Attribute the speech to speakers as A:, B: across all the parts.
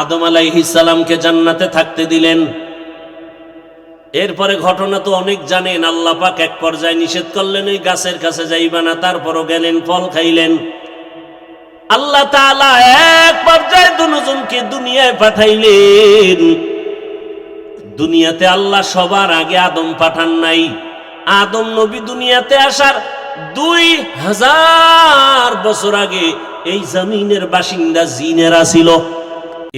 A: আদম আলাইহিস সালামকে জান্নাতে থাকতে দিলেন। এরপরে ঘটনা তো অনেক জানেন। আল্লাহ পাক এক পর্যায়ে নিষেধ করলেন, ওই গাছের কাছে যাইবা না। তারপরও গেলেন, ফল খাইলেন। আল্লাহ তাআলা এক পর্যায়ে দুজনকে দুনিয়ায় পাঠাইলেন। দুনিয়াতে আল্লাহ সবার আগে আদম পাঠান নাই। আদম নবী দুনিয়াতে আসার 2000 বছর আগে এই জমিনের বাসিন্দা জিনেরা ছিল।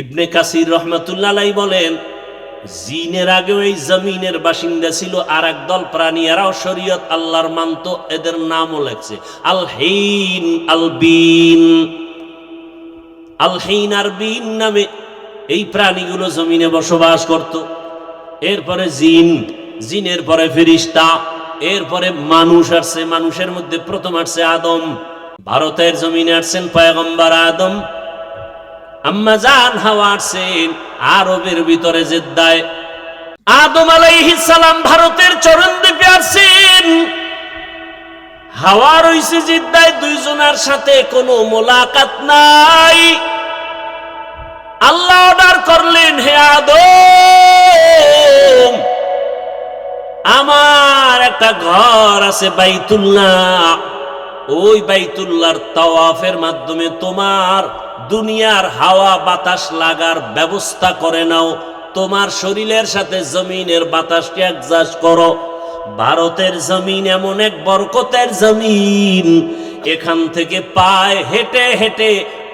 A: ইবনে কাসির রহমাতুল্লাহ আলাইহি বলেন, জিনের আগেও এই জমিনের বাসিন্দা ছিল আর একদল প্রাণী, এরাও শরীয়ত আল্লাহর মানত। এদের নামও লেখছে আল হিন আল বিন। আল হিন আর বিন নামে এই প্রাণীগুলো জমিনে বসবাস করত। এরপরে জিন, জিনের পরে ফেরেশতা, এরপরে মানুষ আসছে। মানুষের মধ্যে প্রথম আসছে আদম। ভারতের জমিনে আসছেন পয়গম্বর আদম। আম্মা জান হাওয়া আসছেন আরবের ভিতরে জেদ্দায়। আদম আলাইহিস সালাম ভারতের চরণদ্বীপে আসছেন। হাওয়া রইছে জেদ্দায়। দুইজনের সাথে কোনো মোলাকাত নাই। আল্লাহ অর্ডার করলেন, হে আদম, আমার একটা ঘর আছে বাইতুল্লাহ। ওই বাইতুল্লাহর তাওয়াফের মাধ্যমে তোমার দুনিয়ার হাওয়া বাতাস লাগার ব্যবস্থা করে নাও। তোমার শরীরের সাথে জমিনের বাতাসকে অ্যাডজাস্ট করো। ভারতের জমিন এমন এক বরকতের জমিন, এখান থেকে পায়ে হেঁটে হেঁটে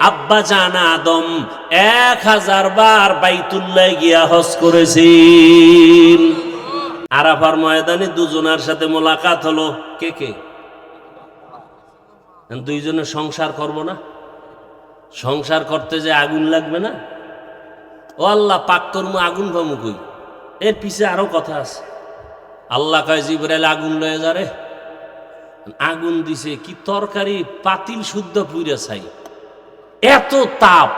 A: আব্বা জান আদম 1000 বার বাইতুল্লাহ গিয়া হজ করেছেন। আরাফার ময়দানে দুজনের সাথে মোলাকাত হলো। কে কে? দুইজনে সংসার করব না? সংসার করতে যে আগুন লাগবে না? ও আল্লাহ, পাক কর্ম আগুন পামু কই? এর পিছে আরো কথা আছে। আল্লাহ কয়, জিবরাইল আগুন লয়ে যা রে। আগুন দিছে, কি তরকারি পাতিল শুদ্ধ পুইরা ছাই, এত তাপ।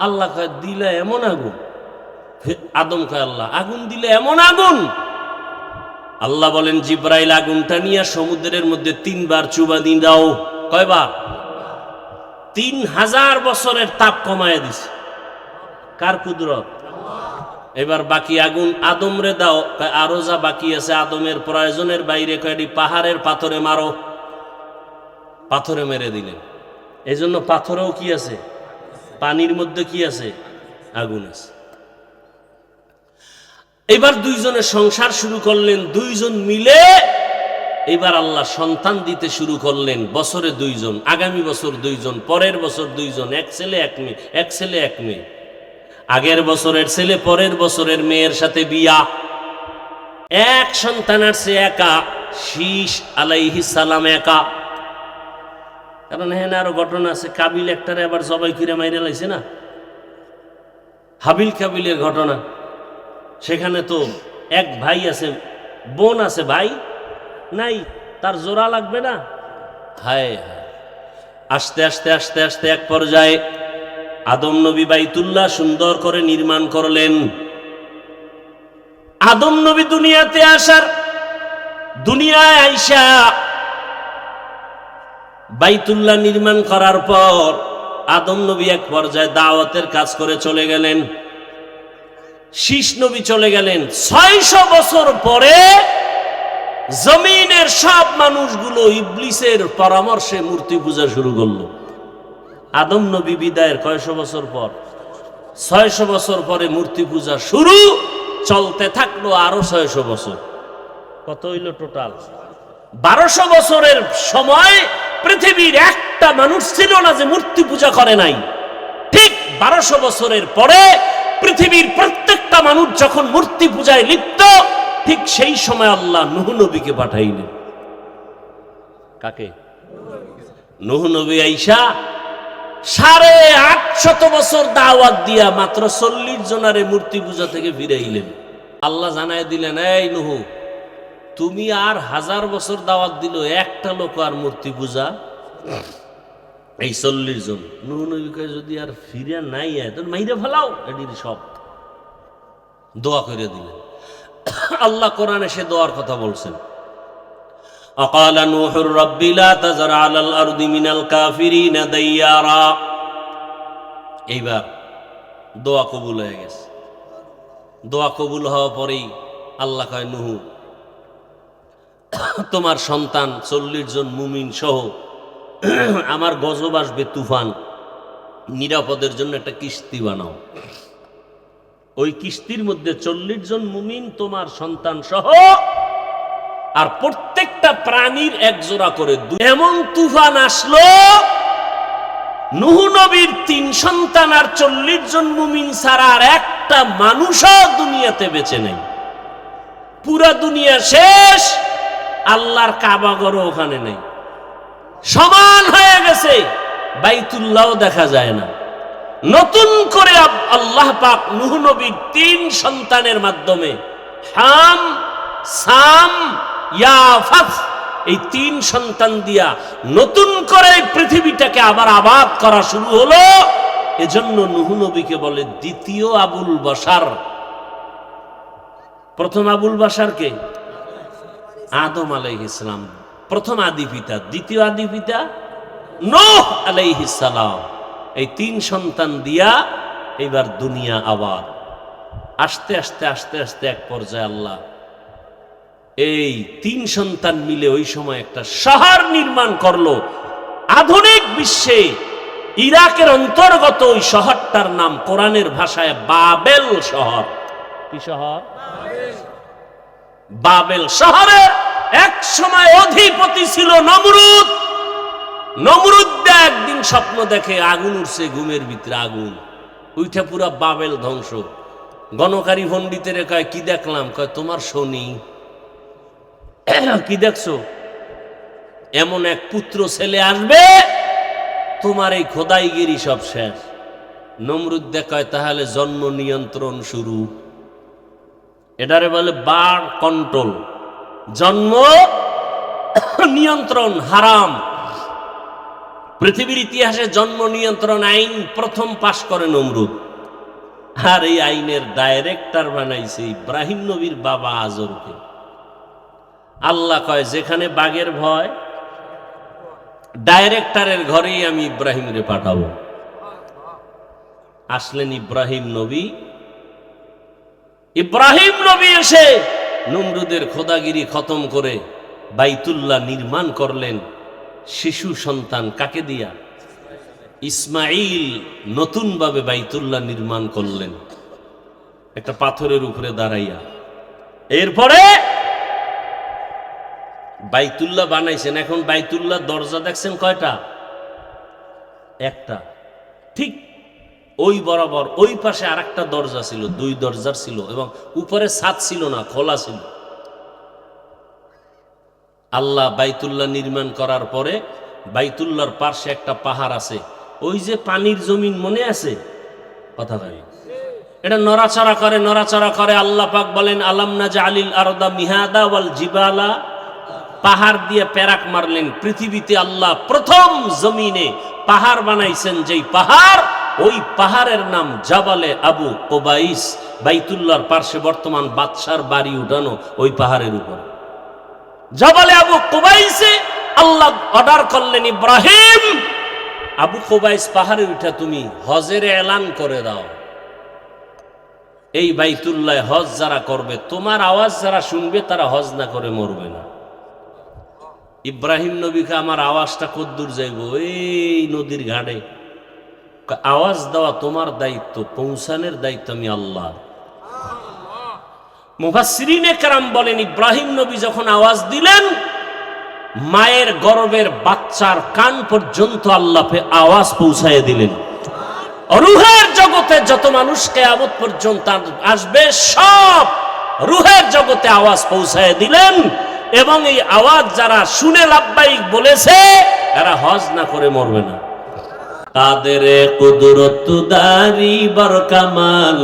A: আল্লাহ কয়, দিলে এমন আগুন? আদম কয়, আল্লাহ আগুন দিলে এমন আগুন? আল্লাহ বলেন, জিবরাইল আগুনটা নিয়ে সমুদ্রের মধ্যে 3 বার চুবা দিয়ে দাও। কয়বার? 3000 বছরের তাপ কমায় দিছে। কার কুদরত? এবার বাকি আগুন আদম রে দাও। আরো যা বাকি আছে আদমের প্রয়োজনের বাইরে কয়টি পাহাড়ের পাথরে মারো। পাথরে মেরে দিলেন। এই জন্য পাথরেও কি আছে? পানির মধ্যে কি আছে? আগুন আছে। এবার দুইজনে সংসার শুরু করলেন। দুইজন মিলে এবার আল্লাহ সন্তান দিতে শুরু করলেন। বছরে 2 জন, আগামী বছর 2 জন, পরের বছর 2 জন, এক ছেলে এক মেয়ে, এক ছেলে এক মেয়ে। আগের বছরের ছেলে পরের বছরের মেয়ের সাথে বিয়া। এক সন্তান আসছে একা, শীষ আলাইহিস সালাম একা। কারণ হ্যাঁ আরো ঘটনা আছে। কাবিল একটারে আবার জবাই করে মাইরে লাইছে না, হাবিল কাবিলের ঘটনা। সেখানে তো এক ভাই আছে, বোন আছে, ভাই নাই, তার জোড়া লাগবে না। হায় হায়। আস্তে আস্তে আস্তে আস্তে এক পর্যায়ে আদম নবী বাইতুল্লাহ সুন্দর করে নির্মাণ করলেন। আদম নবী দুনিয়াতে আসার, দুনিয়ায় আইসা বাইতুল্লাহ নির্মাণ করার পর আদম নবী এক পর্যায়ে দাওয়াতের কাজ করে চলে গেলেন। শীষ নবী চলে গেলেন। 600 বছর পরে জমিনের সব মানুষগুলো ইবলিসের পরামর্শে মূর্তি পূজা শুরু করলো। আদম নবী বিদায়ের কয়শো বছর পর? 600 বছর পরে মূর্তি পূজা শুরু। চলতে থাকলো আরো 600 বছর। কত হইল টোটাল? 1200 বছরের সময় পৃথিবীর একটা মানুষ ছিল না যে মূর্তি পূজা করে নাই। ঠিক 1200 বছরের পরে পৃথিবীর প্রত্যেকটা মানুষ যখন মূর্তি পূজায় লিপ্ত, ঠিক সেই সময় আল্লাহ নূহ নবীকে পাঠাইলেন। কাকে? নূহ নবী আইসা 850 বছর দাওয়াত দিয়া মাত্র 40 জনারে মূর্তি পূজা থেকে ফিরাইলেন। আল্লাহ জানায় দিলেন, এই নূহ, তুমি আর 1000 বছর দাওয়াত দিল, একটা লোক আর মূর্তি পূজা, এই 40 জন। নূহ নবী কয়, যদি আর ফিরে নাই আয় তো মাইরে ফেলাও এটির সব। দোয়া করে দিলেন। আল্লাহ কোরআনে সে দোয়ার কথা বলছেন। আকালা নূহুর রাব্বি লা তাযার আলাল আরদি মিনাল কাফিরিনা দাইয়ারা। এইবার দোয়া কবুল হয়ে গেছে। দোয়া কবুল হওয়া পরেই আল্লাহ কয়, নুহু তোমার সন্তান 40 জন মুমিন সহ আমার গজব আসবে, তুফান, নিরাপদের জন্য একটা কিস্তি বানাও। ওই কিস্তির মধ্যে 40 জন মুমিন তোমার সন্তান সহ, আর প্রত্যেকটা প্রাণীর এক জোড়া করে। এমন তুফান আসলো, নূহ নবীর 3 সন্তান আর 40 জন মুমিন ছাড়া আর একটা মানুষও দুনিয়াতে বেঁচে নেই। পুরা দুনিয়া শেষ, আল্লাহর কাবা ঘরও ওখানে নেই, সমান হয়ে গেছে, বাইতুল্লাহও দেখা যায় না। নতুন করে আল্লাহ পাক নূহ নবীর 3 সন্তানের মাধ্যমে হাম, সাম, ইয়াফাত, এই 3 সন্তান দিয়া নতুন করে পৃথিবীটাকে আবার আবাদ করা শুরু হলো। এজন্য নূহ নবীকে বলে দ্বিতীয় আবুল বাশার। প্রথম আবুল বাশার কে? আদম আলাইহিস সালাম, প্রথম আদি পিতা। দ্বিতীয় আদি পিতা নূহ আলাইহিস সালাম। এই 3 সন্তান দিয়া এবার দুনিয়া আবার আস্তে আস্তে আস্তে আস্তে এক পর্যায়ে আল্লাহ এই 3 সন্তান মিলে ওই সময় একটা শহর নির্মাণ করলো। আধুনিক বিশ্বে ইরাকের অন্তর্গত ওই শহরটার নাম কোরআনের ভাষায় বাবেল শহর। কি শহর? বাবেল শহরে এক সময় অধিপতি ছিল নমরুদ। নমরুদ একদিন স্বপ্ন দেখে আগুন উঠছে, ঘুমের ভিতরে আগুন উঠে পুরা বাবেল ধ্বংস। গণকারী পণ্ডিতের কয়, কি দেখলাম? কয়, তোমার শনি। কি দেখছো? এমন এক পুত্র ছেলে আসবে, তোমার এই খোদাইগিরি সব শেষ। নমরুদ কয়, তাহলে জন্ম নিয়ন্ত্রণ শুরু। এটারে বলে বার্থ কন্ট্রোল। জন্ম নিয়ন্ত্রণ হারাম। পৃথিবীর ইতিহাসে জন্ম নিয়ন্ত্রণ আইন প্রথম পাশ করে নমরুদ, আর এই আইনের ডাইরেক্টর বানাইছে ইব্রাহিম নবীর বাবা আজরকে। আল্লাহ কয়, যেখানে বাঘের ভয়, ডাইরেক্টরের ঘরেই আমি ইব্রাহিমরে পাঠাবো। আসলেন ইব্রাহিম নবী। ইব্রাহিম নবী এসে নমরুদের খোদাগিরি খতম করে বাইতুল্লাহ নির্মাণ করলেন। শিশু সন্তান কাকে দিয়া? ইসমাইল নতুনভাবে বাইতুল্লাহ নির্মাণ করলেন একটা পাথরের উপরে দাঁড়াইয়া। এরপরে বাইতুল্লাহ বানাইছেন। এখন বাইতুল্লাহ দরজা দেখছেন কয়টা? একটা। ঠিক ওই বরাবর ওই পাশে আরেকটা দরজা ছিল, 2 দরজার ছিল, এবং উপরে ছাদ ছিল না, খোলা ছিল। আল্লাহ বাইতুল্লাহ নির্মাণ করার পরে বাইতুল্লাহর পাশে একটা পাহাড় আছে, ওই যে পানির জমিন মনে আছে? কথা ভাই, এটা নড়াচড়া করে নড়াচড়া করে। আল্লাহ পাক বলেন, আলাম নাজআলিল আরদা মিহাদা ওয়াল জিবালা, পাহাড় দিয়ে প্যারাক মারলেন। পৃথিবীতে আল্লাহ প্রথম জমিনে পাহাড় বানাইছেন, যেই পাহাড়, ওই পাহাড়ের নাম জাবালে আবু কুবাইস। বাইতুল্লাহর পাশে বর্তমান বাদশার বাড়ি উঠানো ওই পাহাড়ের উপর জাবালে আবু কুবাইসে আল্লাহ অর্ডার করলেন, ইব্রাহিম, আবু কুবাইস পাহাড়ে উঠা তুমি হজের এলান করে দাও। এই বাইতুল্লাহ হজ যারা করবে, তোমার আওয়াজ যারা শুনবে, তারা হজ না করে মরবে না। ইব্রাহিম নবীকে, আমার আওয়াজটা কদ্দূর যাইব? এই নদীর ঘাটে। আওয়াজ দেওয়া তোমার দায়িত্ব, পৌঁছানোর দায়িত্ব আমি আল্লাহ। মুফাসসিরিনে কেরাম বলেন, ইব্রাহিম নবী যখন আওয়াজ দিলেন, মায়ের গর্ভের বাচ্চার কান পর্যন্ত আল্লাহ আওয়াজ পৌঁছায় দিলেন। রুহের জগতে যত মানুষ কিয়ামত পর্যন্ত আসবে, সব রুহের জগতে আওয়াজ পৌঁছায় দিলেন। এবং এই আওয়াজ যারা শুনে লাব্বাইক বলেছে, এরা হজ না করে মরবে না। কাদের কুদরত দারি বর কামাল,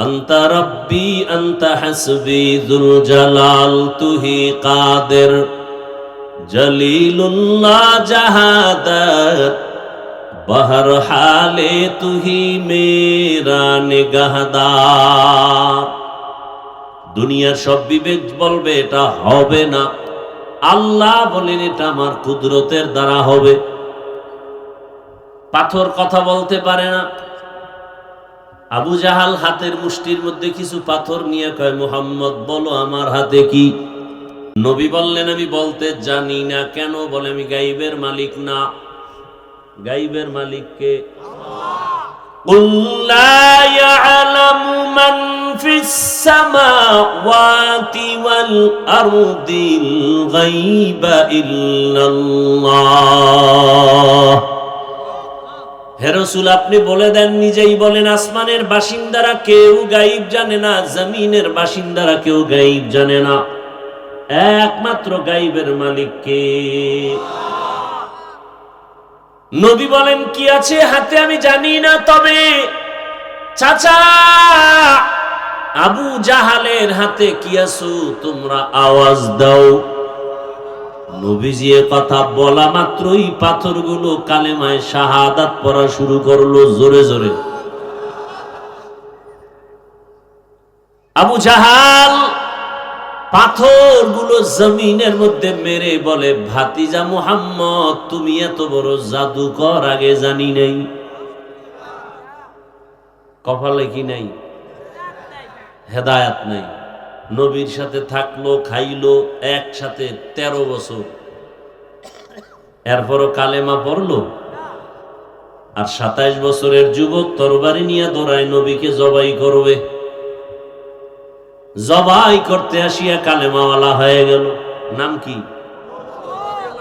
A: আনতা রব্বি আনতা হাসবি যুল জালাল, তুহি কাদের জলিলুল্লাহ জাহাদার, বহর হালে তুহি মেরা নিগাহদার। দুনিয়ার সব বিবেক বলবে এটা হবে না, আল্লাহ বলেন এটা আমার কুদরতের দ্বারা হবে। পাথর কথা বলতে পারে না, আবু জাহাল হাতের মুষ্টির মধ্যে কিছু পাথর নিয়ে কয়, মুহাম্মদ বলো আমার হাতে কি? নবী বললেন, আমি বলতে জানি না। কেন? বলে, আমি গাইবের মালিক না। গাইবের মালিক কে? قُل لَّا يَعْلَمُ مَن فِي السَّمَاوَاتِ وَالْأَرْضِ الْغَيْبَ إِلَّا اللَّهُ। হে রাসূল, আপনি বলে দেন, নিজেই বলেন, আসমানের বাসিন্দারা কেউ গায়ব জানে না, জমিনের বাসিন্দারা কেউ গায়ব জানে না। একমাত্র গায়বের মালিক কে? নবী বলেন, কি আছে হাতে আমি জানি না, তবে চাচা আবু জাহালের হাতে কি আছো তোমরা আওয়াজ দাও। নবীজি এ কথা বলা মাত্রই পাথরগুলো কালেমায়ে শাহাদাত পড়া শুরু করলো জোরে জোরে। আবু জাহাল পাথরগুলো জমিনের মধ্যে মেরে বলে, ভাতিজা মুহাম্মদ, তুমি এত বড় জাদুকর আগে জানি নাই। কপালে কি নাই? হেদায়েত নাই। নবীর সাথে থাকলো, খাইলো একসাথে 13 বছর, এরপরও কালেমা পড়লো। আর 27 বছরের যুবক তরবারি নিয়ে দৌড়ায় নবীকে জবাই করবে। জবাই করতে আসিয়া কালেমাওয়ালা হয়ে গেল। নাম কি?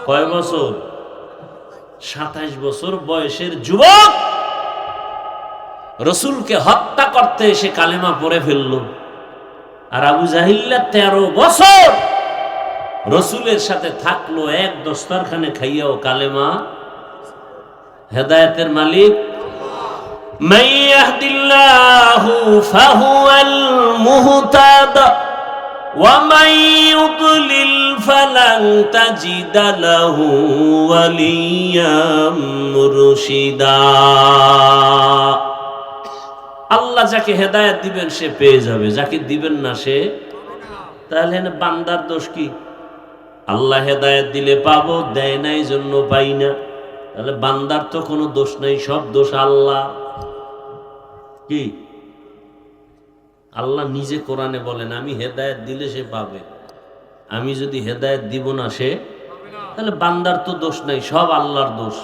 A: কয় বছর? 27 বছর বয়সের যুবক রসুলকে হত্যা করতে এসে কালেমা পড়ে ফেলল। আর আবু জাহিল্লা 13 বছর রসুলের সাথে থাকলো, এক দস্তরখানে খাইয়াও কালেমা। হেদায়েতের মালিক من يهد الله فهو المهتد ومن يضلل فلن تجد له وليا مرشدا। আল্লাহ যাকে হেদায়েত দিবেন সে পেয়ে যাবে, যাকে দিবেন না সে। তাহলে বান্দার দোষ কি? আল্লাহ হেদায়েত দিলে পাবো, দেয় নাই জন্য পাই না। তাহলে বান্দার তো কোনো দোষ নাই, সব দোষ আল্লাহ। কি? আল্লাহ নিজে কোরআনে বলেন, আমি হেদায়েত দিলে সে পাবে, আমি যদি হেদায়েত দিব না সে। তাহলে বান্দার তো দোষ নাই, সব আল্লাহর দোষ।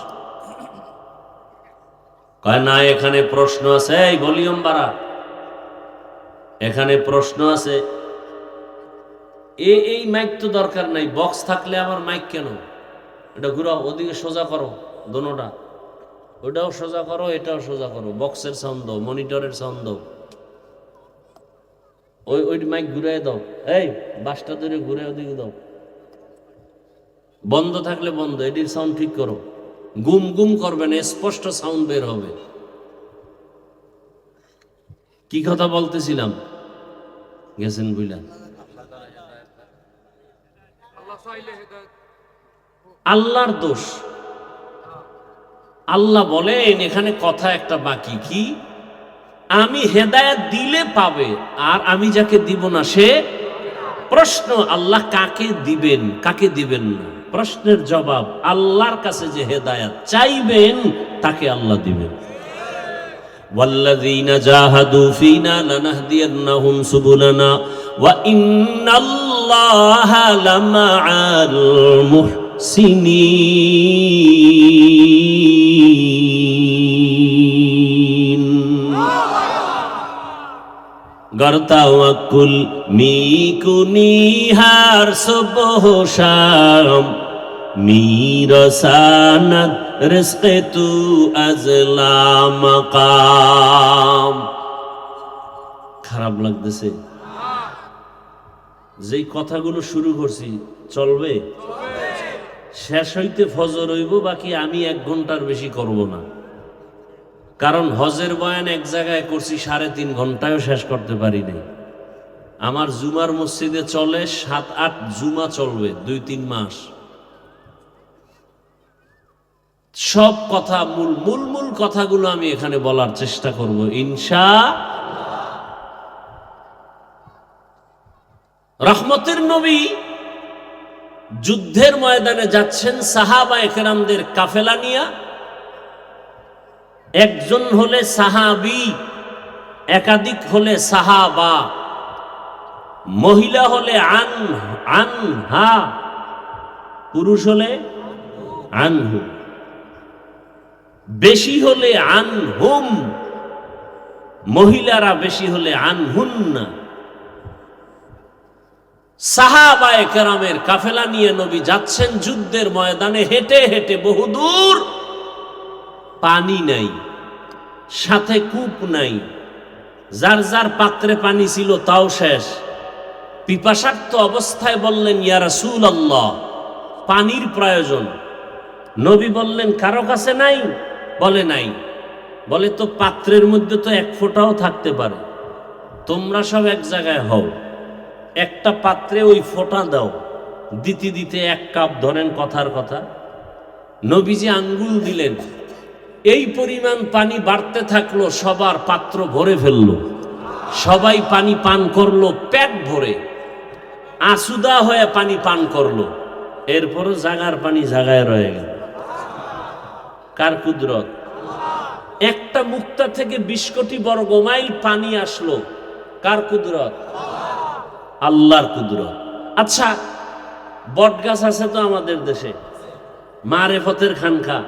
A: কয় না, এখানে প্রশ্ন আছে। এই ভলিউম বাড়া, এখানে প্রশ্ন আছে। এই মাইক তো দরকার নাই, বক্স থাকলে আবার মাইক কেন? এটা ঘুরাও, ওদিকে সোজা করো, দোনোটা। ওটাও সোজা করো, এটাও সোজা করো। বক্সের সাউন্ড দাও, মনিটরের সাউন্ড দাও। ওই মাইক ঘুরাই দাও। এই বাসটা ধরে ঘুরে ওদিকে দাও। বন্ধ থাকলে বন্ধ, এটির সাউন্ড ঠিক করো। গুম গুম করবে না, স্পষ্ট সাউন্ড বের হবে। কি কথা বলতেছিলাম? গেছেন বুঝলেন? আল্লাহর দোষ। আল্লাহ বলেন এখানে কথা একটা বাকি, কি? আমি হেদায়েত দিলে পাবে, আর আমি যাকে দিব না সে। প্রশ্ন, আল্লাহ কাকে দিবেন কাকে দিবেন না? প্রশ্নের জবাব, আল্লাহর কাছে যে হেদায়েত চাইবেন তাকে আল্লাহ দিবেন। ওয়াল্লাযীনা জাহাদু ফীনা লানাহদিয়ান্নাহুম সুবুলানা ওয়া ইন্নাল্লাহা লামাআল মুহসিনিন। গর্তাওয়াকুল মিকুনিহার সুবহ শাম মিরসানাত রিজকে তু আজলা মাকাম। খারাপ লাগতেছে যেই কথাগুলো শুরু করছি, চলবে? শেষ হইতে ফজর হইব, বাকি আমি 1 ঘন্টার বেশি করব না। কারণ হজের বয়ান এক জায়গায় করছি 3.5 ঘন্টায়ও শেষ করতে পারি নাই। আমার জুমার মসজিদে চলে 7-8 জুমা চলবে 2-3 মাস। সব কথা মূল কথাগুলো আমি এখানে বলার চেষ্টা করব ইনশাআল্লাহ। রহমতের নবী যুদ্ধের ময়দানে যাচ্ছেন সাহাবায়ে কেরামদের কাফেলা নিয়া। একজন হলে সাহাবী, একাধিক হলে সাহাবা, মহিলা হলে আনহা, পুরুষ হলে আনহু, বেশি হলে আনহুম, মহিলারা বেশি হলে আনহুন্না। সাহাবায়ে কেরামের কাফেলা নিয়ে নবী যাচ্ছেন যুদ্ধের ময়দানে, হেঁটে হেঁটে বহুদূর, পানি নাই, সাথে কূপ নাই, যার যার পাত্রে পানি ছিল তাও শেষ। পিপাসার্ত অবস্থায় বললেন, ইয়া রাসূলুল্লাহ, পানির প্রয়োজন। নবী বললেন, কারো কাছে নাই? বলে নাই। বলে, তো পাত্রের মধ্যে তো এক ফোঁটাও থাকতে পারে, তোমরা সব এক জায়গায় হও, একটা পাত্রে ওই ফোঁটা দাও। দিতে দিতে এক কাপ ধরেন, কথার কথা নবীজি আঙ্গুল দিলেন, এই পরিমাণ পানি বাড়তে থাকলো, সবার পাত্র ভরে ফেললো, সবাই পানি পান করলো পেট ভরে, আসুদা হয়ে পানি পান করলো। এরপরও জাগার পানি জাগায় রয়ে গেল। কার কুদরত? একটা মুক্তা থেকে 20 কোটি বর্গ মাইল পানি আসলো, কার কুদরত? আল্লাহর কুদরত। আচ্ছা, বট গাছ আছে তো আমাদের দেশে, মারেফতের খানকা,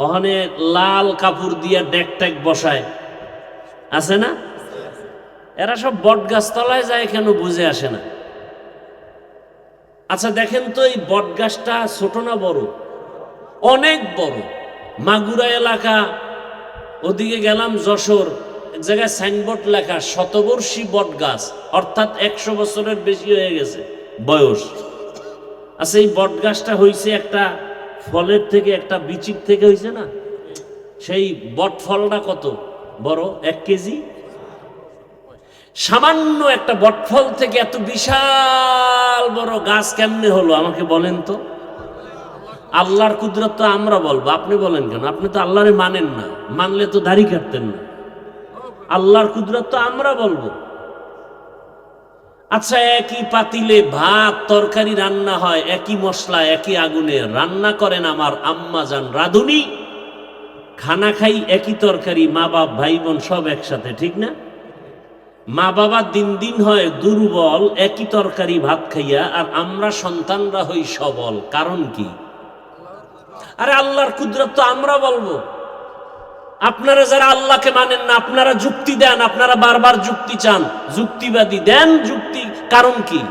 A: ওখানে লাল কাপড় দিয়া ডেক টেক বসায়, আছে না? এরা সব বট গাছ তলায় যায় কেন বুঝে আসে না। আচ্ছা দেখেন তো, এই বট গাছটা ছোট না বড়? অনেক বড়। মাগুরা এলাকা, ওদিকে গেলাম যশোর, এক জায়গায় সাইনবোর্ড লেখা শতবর্ষী বট গাছ, অর্থাৎ 100 বছরের বেশি হয়ে গেছে বয়স। আচ্ছা, এই বট গাছটা হয়েছে একটা ফলের থেকে, একটা বিচির থেকে হয়েছে না? সেই বট ফলটা কত বড়? 1 কেজি। সামান্য একটা বট ফল থেকে এত বিশাল বড় গাছ কেমনে হলো আমাকে বলেন তো? আল্লাহর কুদরত তো আমরা বলবো, আপনি বলেন কেন? আপনি তো আল্লাহরে মানেন না, মানলে তো দাড়ি কাটতেন না। আল্লাহর কুদরত তো আমরা বলবো। আচ্ছা, একই পাতিলে ভাত তরকারি রান্না হয়, একই মশলা একই আগুনে রান্না করেন আমার আম্মা জান রাধুনী, খানা খাই একই তরকারি, মা বাপ ভাই বোন সব একসাথে, ঠিক না? মা বাবা দিন দিন হয় দুর্বল একই তরকারি ভাত খাইয়া, আর আমরা সন্তানরা হই সবল। কারণ কি? আরে আল্লাহর কুদরত তো আমরা বলবো। আপনারা যারা আল্লাহকে মানেন না, আপনারা যুক্তি দেন, আপনারা বারবার যুক্তি চান, যুক্তিবাদী দেন যুক্তি। কারণ কি?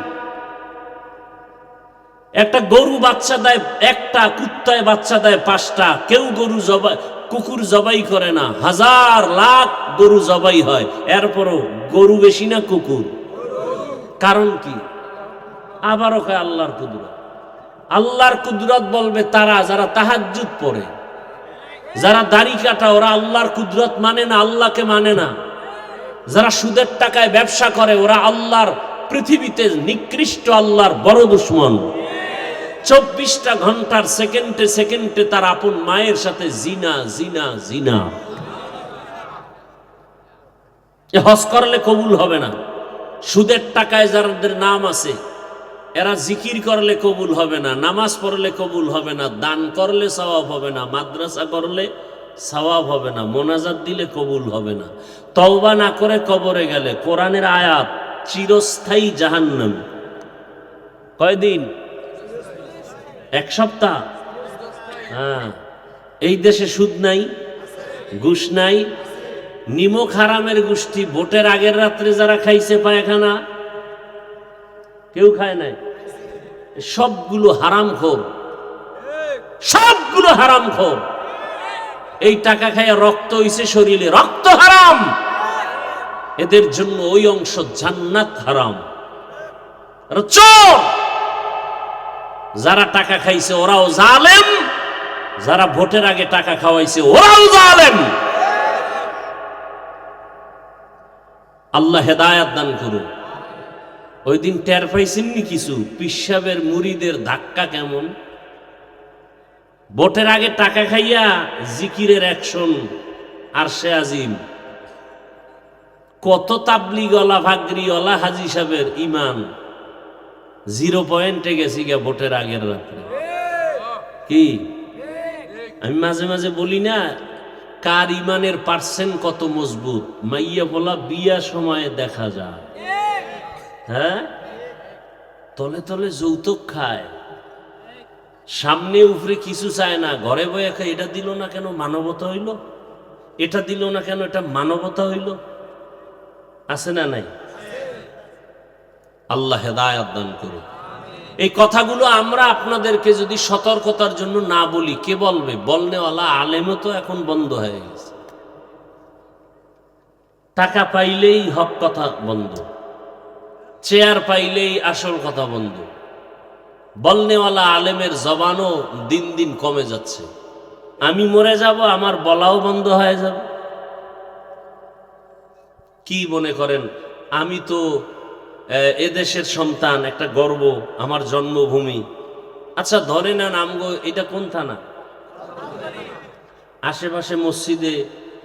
A: একটা গরু বাচ্চা দেয় একটা, কুত্তায় বাচ্চা দেয় 5টা। কেউ গরু জবাই, কুকুর জবাই করে না, হাজার লাখ গরু জবাই হয়, এরপরও গরু বেশি না কুকুর? কারণ কি? আবারও কয় আল্লাহর কুদরত। আল্লাহর কুদরত বলবে তারা যারা তাহাজ্জুদ পড়ে, যারা দাড়ি কাটা, ওরা আল্লাহর কুদরত মানে না, আল্লাহকে মানে না। যারা সুদের টাকায় ব্যবসা করে, ওরা আল্লাহর পৃথিবীতে নিকৃষ্ট, আল্লাহর বড় দুশমন। 24টা ঘন্টার সেকেন্ডে সেকেন্ডে তার আপন মায়ের সাথে জিনা জিনা জিনা। হজ করলে কবুল হবে না। সুদের টাকায় যাদের নাম আছে, এরা জিকির করলে কবুল হবে না, নামাজ পড়লে কবুল হবে না, দান করলে সওয়াব হবে না, মাদ্রাসা করলে সওয়াব হবে না, মোনাজাত দিলে কবুল হবে না। তওবা না করে কবরে গেলে, কোরআনের আয়াত, চিরস্থায়ী জাহান্নাম। কয়দিন? 1 সপ্তাহ। হ্যাঁ, এই দেশে সুদ নাই, ঘুষ নাই, নিমক হারামের গোষ্ঠী। ভোটের আগের রাত্রে যারা খাইছে পায়খানা, কেউ খায় নাই। সবগুলো হারামখোর, সবগুলো হারামখোর। এই টাকা খাইয়া রক্ত হইছে শরীরে, রক্ত হারাম। এদের জন্য ওই অংশ জান্নাত হারাম। চোর যারা টাকা খাইছে ওরাও জালেম, যারা ভোটের আগে টাকা খাওয়াইছে ওরাও জালেম। আল্লাহ হেদায়াত দান করুন। ওই দিন টের পাইছেননি কিছু পিসাবের মুরিদের ধাক্কা কেমন? ভোটের আগে টাকা খাইয়া জিকিরের অ্যাকশন, আর সে আজিম। কত তাবলিগওয়ালা ভাগরিওয়ালা হাজি সাহেবের ইমান 0 পয়েন্টে গেছি গা ভোটের আগের রাত্রে। কি আমি মাঝে মাঝে বলি না, কার ইমানের পার্সেন্ট কত মজবুত মাইয়া বলা বিয়া সময়ে দেখা যায়। হ্যাঁ, তলে তলে যৌতুক খায়, সামনে উপরে কিছু চায় না, ঘরে বয়ে খায়। এটা দিল না কেন, মানবতা হইল। এটা দিল না কেন, এটা মানবতা হইল। আছে না নাই? আল্লাহ হেদায়েত দান করুন। এই কথাগুলো আমরা আপনাদেরকে যদি সতর্কতার জন্য না বলি, কে বলবে? বলনেওয়ালা আলেমও তো এখন বন্ধ হয়ে গেছে। টাকা পাইলেই হক কথা বন্ধ, চেয়ার পাইলেই আসল কথা বন্ধ। বলনেওয়ালা আলেমের জবানও দিন দিন কমে যাচ্ছে। আমি মরে যাব, আমার বলাও বন্ধ হয়ে যাবে। কি মনে করেন আমি তো এদেশের সন্তান, একটা গর্ব, আমার জন্মভূমি। আচ্ছা ধরে নেন আমগো এটা কোন থানা? আশেপাশে মসজিদে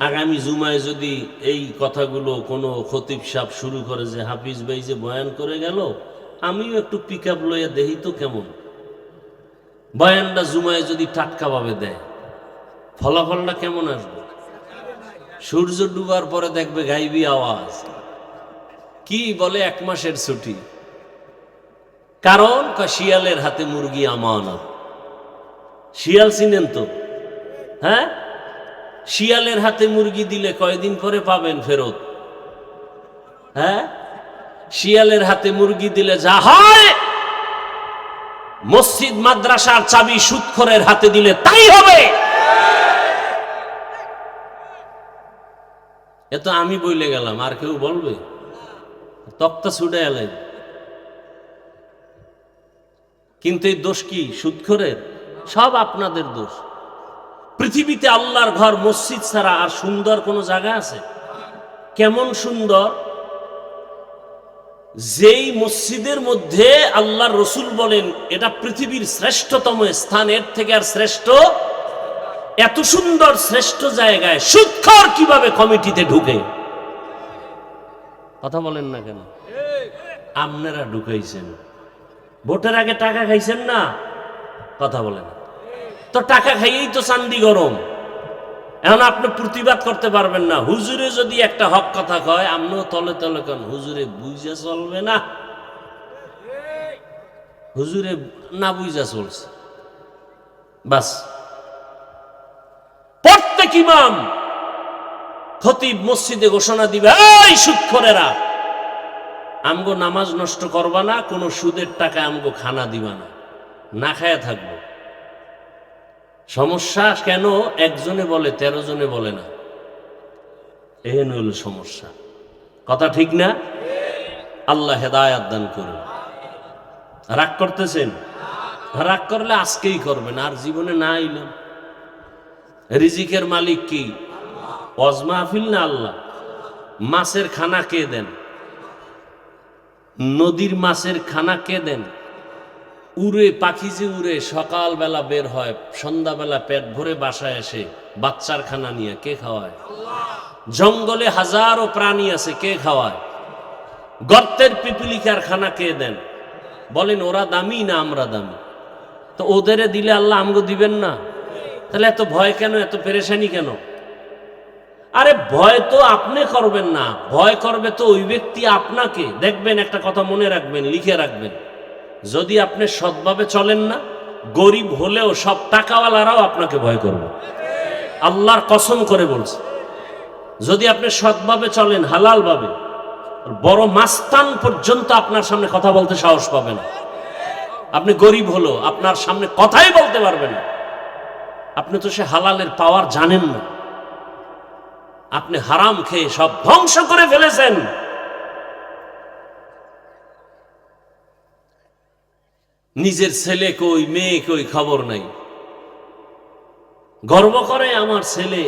A: আগামী জুমায় যদি এই কথাগুলো কোনো খতিব সাহেব শুরু করে যে হাফিজ ভাই যে বয়ান করে গেল, আমিও একটু পিক আপ লইয়া দেখি তো কেমন। বয়ানটা জুমায় যদি টাটকাভাবে দেয়, ফলাফলটা কেমন আসবে? সূর্য ডুবার পরে দেখবে গাইবি আওয়াজ। কি বলে 1 মাসের ছুটি। কারণ শিয়ালের হাতে মুরগি আমানত। শিয়াল চিনেন তো? হ্যাঁ, শিয়ালের হাতে মুরগি দিলে কয়দিন পরে পাবেন ফেরত? হ্যাঁ, শিয়ালের হাতে মুরগি দিলে যা হয়, মসজিদ মাদ্রাসার চাবি সুদখোরের হাতে দিলে তাই হবে। এ তো আমি বলে গেলাম, আর কেউ বলবে? তক্তা ছুটে এলেন। কিন্তু এই দোষ কি সুদখোরের? সব আপনাদের দোষ। পৃথিবীতে আল্লাহর ঘর মসজিদ ছাড়া আর সুন্দর কোনো জায়গা আছে? কেমন সুন্দর! যেই মসজিদের মধ্যে আল্লাহর রসুল বলেন এটা পৃথিবীর শ্রেষ্ঠতম স্থান, এর থেকে আর শ্রেষ্ঠ, এত সুন্দর শ্রেষ্ঠ জায়গায় সুদখোর কিভাবে কমিটিতে ঢুকে? কথা বলেন না কেন? আপনারা ঢুকাইছেন। ভোটের আগে টাকা খাইছেন না? কথা বলেন। তো টাকা খাইয়েই তো চান্দি গরম। এখন আপনি প্রতিবাদ করতে পারবেন না। হুজুরে যদি একটা হক কথা কয়, আপনিও তলে তলে কেন হুজুরে বুঝা চলবে না, হুজুরে না বুঝা চলছে। বাস, প্রত্যেক ইমাম খতিব মসজিদে ঘোষণা দিবে, এই সুদখোরেরা, আমগো নামাজ নষ্ট করবা না, কোনো সুদের টাকা আমগো খানা দিবা না, না খায়া থাকবো। সমস্যা কেন? একজনে বলে 13 জনে বলে না, এহেন হইল সমস্যা। কথা ঠিক না? আল্লাহ হেদায়েত দান করুন। রাগ করতেছেন? রাগ করলে আজকেই করবেন, আর জীবনে না আইলেন। রিজিকের মালিক কি? ওয়াজ মাহফিল না আল্লাহ? মাছের খানা কে দেন? নদীর মাছের খানা কে দেন? উড়ে পাখি যে উড়ে সকালবেলা বের হয়, সন্ধ্যাবেলা পেট ভরে বাসায় এসে বাচ্চার খানা নিয়ে কে খাওয়ায়? জঙ্গলে হাজারো প্রাণী আছে, কে খাওয়ায়? গর্তের পিপিলিকার খানা কে দেন? বলেন ওরা দামি না আমরা দামি? তো ওদের দিলে আল্লাহ আমগো দিবেন না? তাহলে এত ভয় কেন, এত পেরেশানি কেন? আরে ভয় তো আপনি করবেন না, ভয় করবে তো ওই ব্যক্তি আপনাকে। দেখবেন, একটা কথা মনে রাখবেন, লিখে রাখবেন, যদি আপনি সৎভাবে চলেন না, গরিব হলেও সব টাকাওয়ালারাও আপনাকে ভয় করবে। আল্লাহর কসম করে বলছে, যদি আপনি সৎভাবে চলেন, হালাল ভাবে, বড় মাস্তান পর্যন্ত আপনার সামনে কথা বলতে সাহস পাবে না। আপনি গরিব হলো আপনার সামনে কথাই বলতে পারবে না। আপনি তো সে হালালের পাওয়ার জানেন না। আপনি হারাম খেয়ে সব ধ্বংস করে ফেলেছেন। নিজের ছেলে কই, মেয়ে কই, খবর নাই। গর্ব করে আমার ছেলে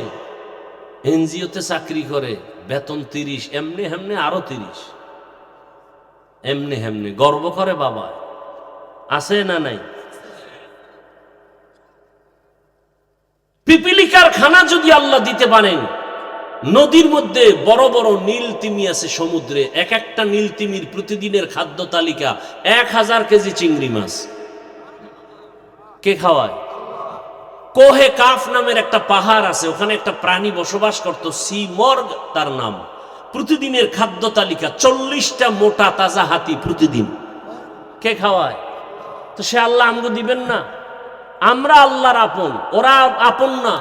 A: এনজিওতে চাকরি করে, বেতন 30, এমনি হেমনে আরো 30, এমনি হেমনে গর্ব করে বাবা। আছে না নাই? পিপিলিকার খানা যদি আল্লাহ দিতে পারেন, নদীর মধ্যে বড় বড় নীল তিমি আছে সমুদ্রে, এক একটা নীল তিমির প্রতিদিনের খাদ্য তালিকা 1000 কেজি চিংড়ি মাছ। কে খাওয়ায়? কোহে কাফ নামের একটা পাহাড় আছে, ওখানে একটা প্রাণী বসবাস করত, সি মর্গ তার নাম। প্রতিদিনের খাদ্য তালিকা 40টা মোটা তাজা হাতি প্রতিদিন। কে খাওয়ায়? তো সে আল্লাহ আমগো দিবেন না? আমরা আল্লাহর আপন, ওরা আপন না।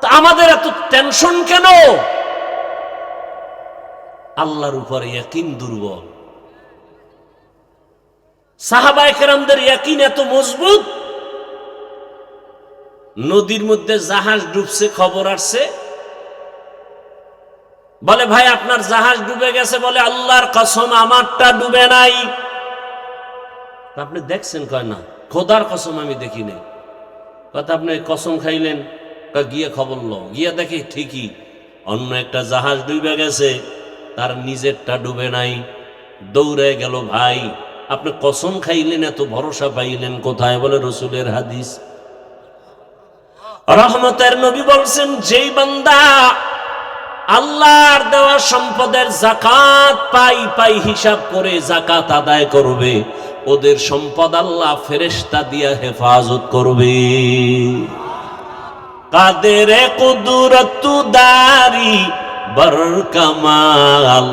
A: তা আমাদের এত টেনশন কেন? আল্লাহর উপরে ইয়াকিন দুর্বল। সাহাবায়ে কেরামদের ইয়াকিন এত মজবুত, নদীর মধ্যে জাহাজ ডুবছে, খবর আসছে, বলে ভাই আপনার জাহাজ ডুবে গেছে, বলে আল্লাহর কসম আমারটা ডুবে নাই। আপনি দেখছেন? কয় না, খোদার কসম আমি দেখি নাই। কথা আপনি কসম খাইলেন? গিয়ে খবর লো, গিয়ে দেখি ঠিকই অন্য একটা জাহাজ ডুবে গেছে, তার নিজেরটা ডুবে নাই। দৌড়ে গেল, ভাই আপনি কসম খাইলেন, এত ভরসা পাইলেন কোথায়? বলে রসুলের হাদিস। রহমতের নবী বলছেন, যেই বান্দা আল্লাহর দেওয়া সম্পদের যাকাত পাই হিসাব করে যাকাত আদায় করবে, ওদের সম্পদ আল্লাহ ফেরেশতা দিয়া হেফাজত করবে। কাদেরে কুদরতু দারি বর কামাল,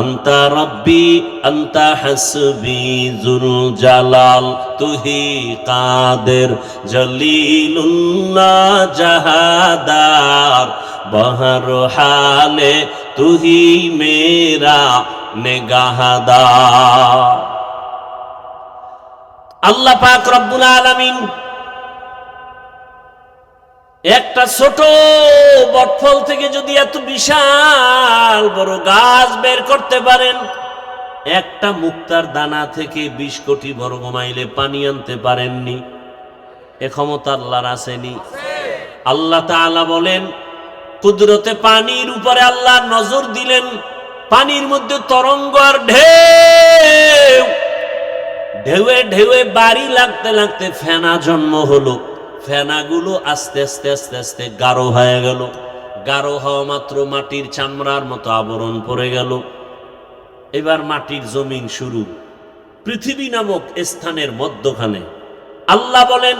A: আন্তা রব্বি আন্তা হাসবি জুল জালাল, তুহি কাদের জলিলুল্লাহ জাহাদার, বহর হালে তুহি মেরা নেগাহদার। আল্লাহ পাক রব্বুল আলামিন একটা ছোট বটফল থেকে যদি এত বিশাল বড় গাছ বের করতে পারেন, একটা মুক্তার দানা থেকে 20 কোটি বর্গ মাইলে পানি আনতে পারেননি, এ ক্ষমতা আল্লাহর আসেনি? আল্লাহ তাআলা বলেন, কুদরতে পানির উপরে আল্লাহ নজর দিলেন, পানির মধ্যে তরঙ্গ আর ঢেউ, ঢেউয়ে ঢেউয়ে বাড়ি লাগতে লাগতে ফেনা জন্ম হলো। ফেনাগুলো আস্তে আস্তে আস্তে আস্তে গাঢ় হয়ে গেল। গাঢ় হওয়া মাত্র মাটির চামড়ার মতো আবরণ পড়ে গেল। এবার মাটির জমিন শুরু, পৃথিবী নামক স্থানের মধ্যখানে। আল্লাহ বলেন,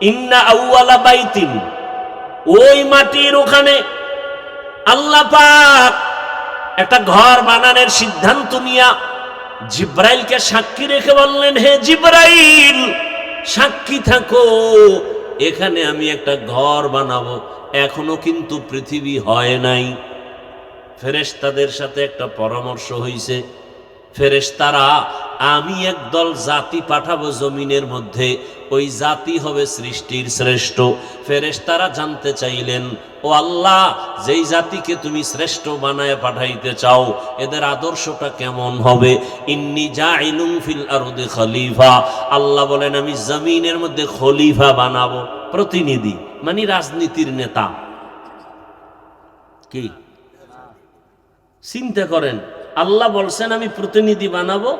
A: ইন্না আউয়ালা বাইতিন, ওই মাটির ওখানে আল্লাহ পাক একটা ঘর বানানোর সিদ্ধান্ত নিয়া জিব্রাইলকে সাক্ষী রেখে বললেন, হে জিব্রাইল সাক্ষী থাকো, এখানে আমি একটা ঘর বানাবো। এখনো কিন্তু পৃথিবী হয় নাই। ফেরেশতাদের সাথে একটা পরামর্শ হইছে, ফেরেশতারা আমি একদল জাতি পাঠাবো জমিনের মধ্যে, ওই জাতি হবে সৃষ্টির শ্রেষ্ঠ। ফেরেশতারা জানতে চাইলেন, ও আল্লাহ, যেই জাতিকে তুমি শ্রেষ্ঠ বানায় পাঠাইতে চাও, এদের আদর্শটা কেমন হবে? ইন্নী জাইলুম ফিল আরদি খলিফা, আল্লাহ বলেন আমি জমিনের মধ্যে খলিফা বানাবো। প্রতিনিধি মানে রাজনীতির নেতা। কি চিন্তা করেন, আল্লাহ বলছেন আমি প্রতিনিধি বানাবো,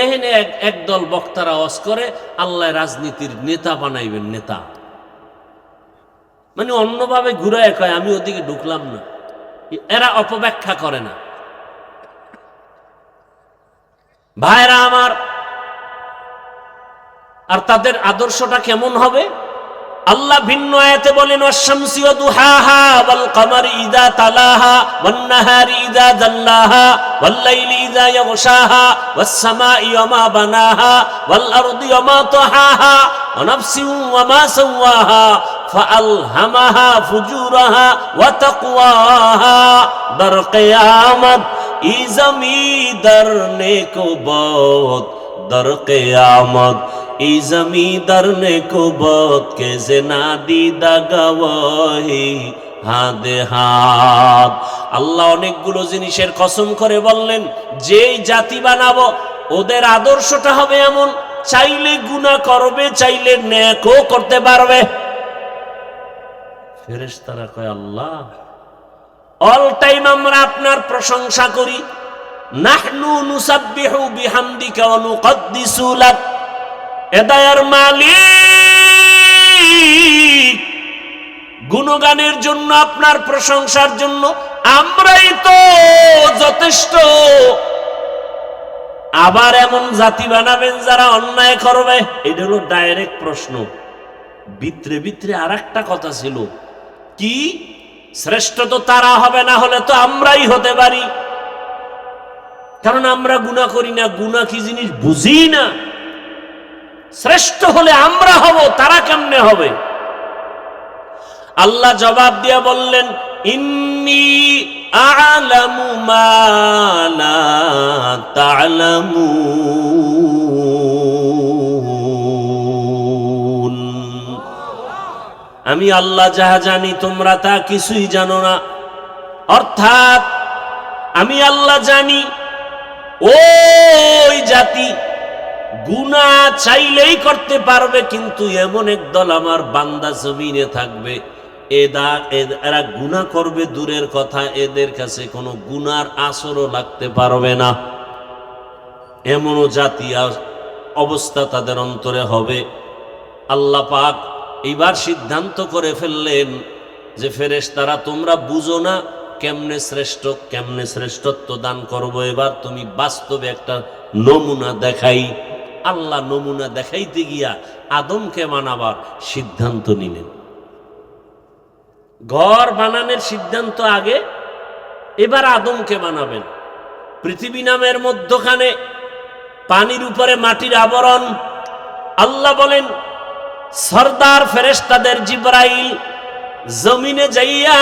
A: এখানে একদল বক্তারা ওয়াজ করে আল্লাহ রাজনীতির নেতা বানাইবেন। নেতা মানে অন্যভাবে ঘুরায় কয় আমি ওদিকে ঢুকলাম না। এরা অপব্যাখ্যা করে না। ভাইরা আমার, আর তাদের আদর্শটা কেমন হবে? আল্লাহ ভিন্ন আয়াতে বলেন, ওয়াশ-শামসি ওয়া দুহাহা ওয়াল কমারি ইযা তালাহা ওয়ান নাহারি ইযা জাল্লাহা ওয়াল লাইলি ইযা ইয়াগশাহা ওয়াস সামাই ওয়া মা বানাহা ওয়াল আরদি ওয়া মা তাহাহা ওয়া নাফসিন ওয়া মা সাওয়াহা ফাআলহামাহা ফুজুরাহা ওয়া তাকওয়াহা। দর কিয়ামত ই জমিদার নেকো বহুত, দর কিয়ামত ই জমিদার ने को बहुत के जना दीदा गवाही হাদে হাত। আল্লাহ অনেকগুলো জিনিসের কসম করে বললেন, যেই জাতি বানাবো ওদের আদর্শটা হবে এমন, চাইলে গুনাহ করবে, চাইলে নেকও করতে পারবে। ফেরেশতারা কয়, আল্লাহ অল টাইম আমরা আপনার প্রশংসা করি, নাহনু নুসাব্বিহু বিহামদিকা ওয়া নুকদ্দিসু লাক, এদায়ার মালিক, গুণগানের জন্য, আপনার প্রশংসার জন্য আমরাই তো যথেষ্ট। আবার এমন জাতি বানাবেন যারা অন্যায় করবে? এটা হলো ডাইরেক্ট প্রশ্ন। ভিতরে ভিতরে আর একটা কথা ছিল, কি? শ্রেষ্ঠ তো তারা হবে, না হলে তো আমরাই হতে পারি, কারণ আমরা গুনাহ করি না, গুনাহ কি জিনিস বুঝি না। শ্রেষ্ঠ হলে আমরা হব, তারা কেমনে হবে? আল্লাহ জবাব দিয়া বললেন, ইন্নী আ'লামু মা লা তা'লামুন। আমি আল্লাহ যাহা জানি তোমরা তা কিছুই জানো না। অর্থাৎ আমি আল্লাহ জানি ওই জাতি গুনাহ চাইলেই করতে পারবে, কিন্তু এমন একদল আমার বান্দা জমিনে থাকবে, এরা গুনাহ করবে দূরের কথা, এদের কাছে কোনো গুনার আসরও লাগতে পারবে না। এমনও জাতি অবস্থা তাদের অন্তরে হবে। আল্লাহ পাক এইবার সিদ্ধান্ত করে ফেললেন যে ফেরেশতারা, তোমরা বুঝো না কেমনে শ্রেষ্ঠত্ব দান করব, এবার তুমি বাস্তবে একটা নমুনা দেখাই। আল্লাহ নমুনা দেখাইতে গিয়া আদমকে বানাবার সিদ্ধান্ত নিলেন। ঘর বানানোর সিদ্ধান্ত আগে, এবার আদমকে বানাবেন। পৃথিবী নামের মধ্যখানে পানির উপরে মাটির আবরণ। আল্লাহ বলেন, সরদার ফেরেশতাদের জিবরাইল জমিনে যাইয়া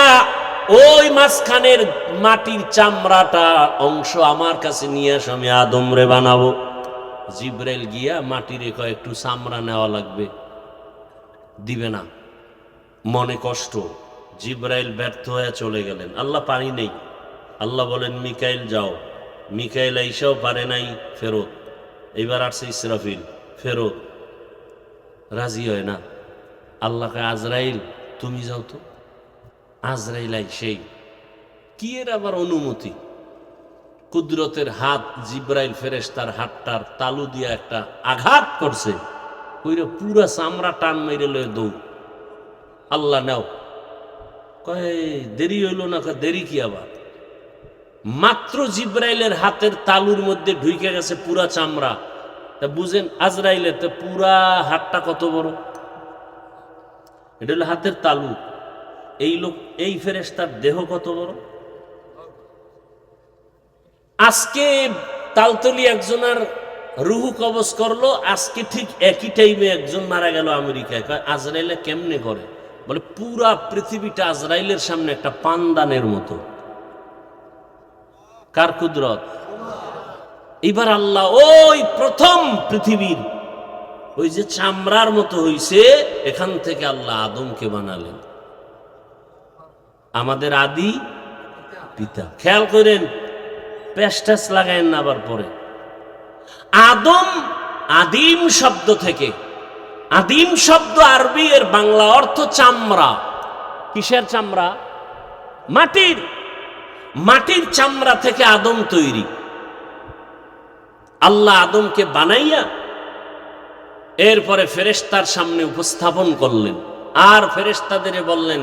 A: ওই মাঝখানের মাটির চামড়াটা অংশ আমার কাছে নিয়ে আস, আমি আদম রে বানাবো। জিবরাইল গিয়া মাটির একটু চামড়া নেওয়া লাগবে, দিবে না, মনে কষ্ট। জিবরাইল ব্যর্থ হয়ে চলে গেলেন। আল্লাহ পানি নেই। আল্লাহ বলেন, মিকাইল যাও। মিকাইল আইসাও পারে নাই, ফেরত। এইবার আসছে ইসরাফিল, ফেরত। রাজি হয় না। আল্লাহকে, আজরাইল তুমি যাও তো। আজরাইল আই সেই কি এর আবার অনুমতি? কুদরতের হাত জিবরাইল ফেরেশতার হাতটার তালু দিয়া একটা আঘাত করছে, কইরা পুরা চামড়া টান মেরে লয়ে দৌড়। আল্লাহ নাও। কয় দেরি হইল না? দেরি কি আবার? মাত্র জিবরাইলের হাতের তালুর মধ্যে ঢুকে গেছে পুরা চামড়া। তা বুঝেন আজরাইলের তো পুরা হাতটা কত বড়। এটা হলো হাতের তালু। এই ফেরেশতার দেহ কত বড়। আজকে তালতলি একজনের রুহু কবজ করলো, আজকে ঠিক একই টাইমে একজন মারা গেল আমেরিকায়। আজরাইলে কেমনে করে? বলে পুরা পৃথিবীটা আজরাইলের সামনে একটা পানদানের মতো। কার কুদরত? এবার আল্লাহ ওই প্রথম পৃথিবীর ওই যে চামড়ার মতো হইছে, এখান থেকে আল্লাহ আদমকে বানালেন, আমাদের আদি পিতা। খেয়াল করেন, পেস্টাস লাগায়েন না আবার পরে। আদম আদিম শব্দ থেকে, আদিম শব্দ আরবি, এর বাংলা অর্থ চামড়া। কিসের চামড়া? মাটির। মাটির চামড়া থেকে আদম তৈরি। আল্লাহ আদমকে বানাইয়া এরপরে ফেরেশতার সামনে উপস্থাপন করলেন, আর ফেরেশতাদের বললেন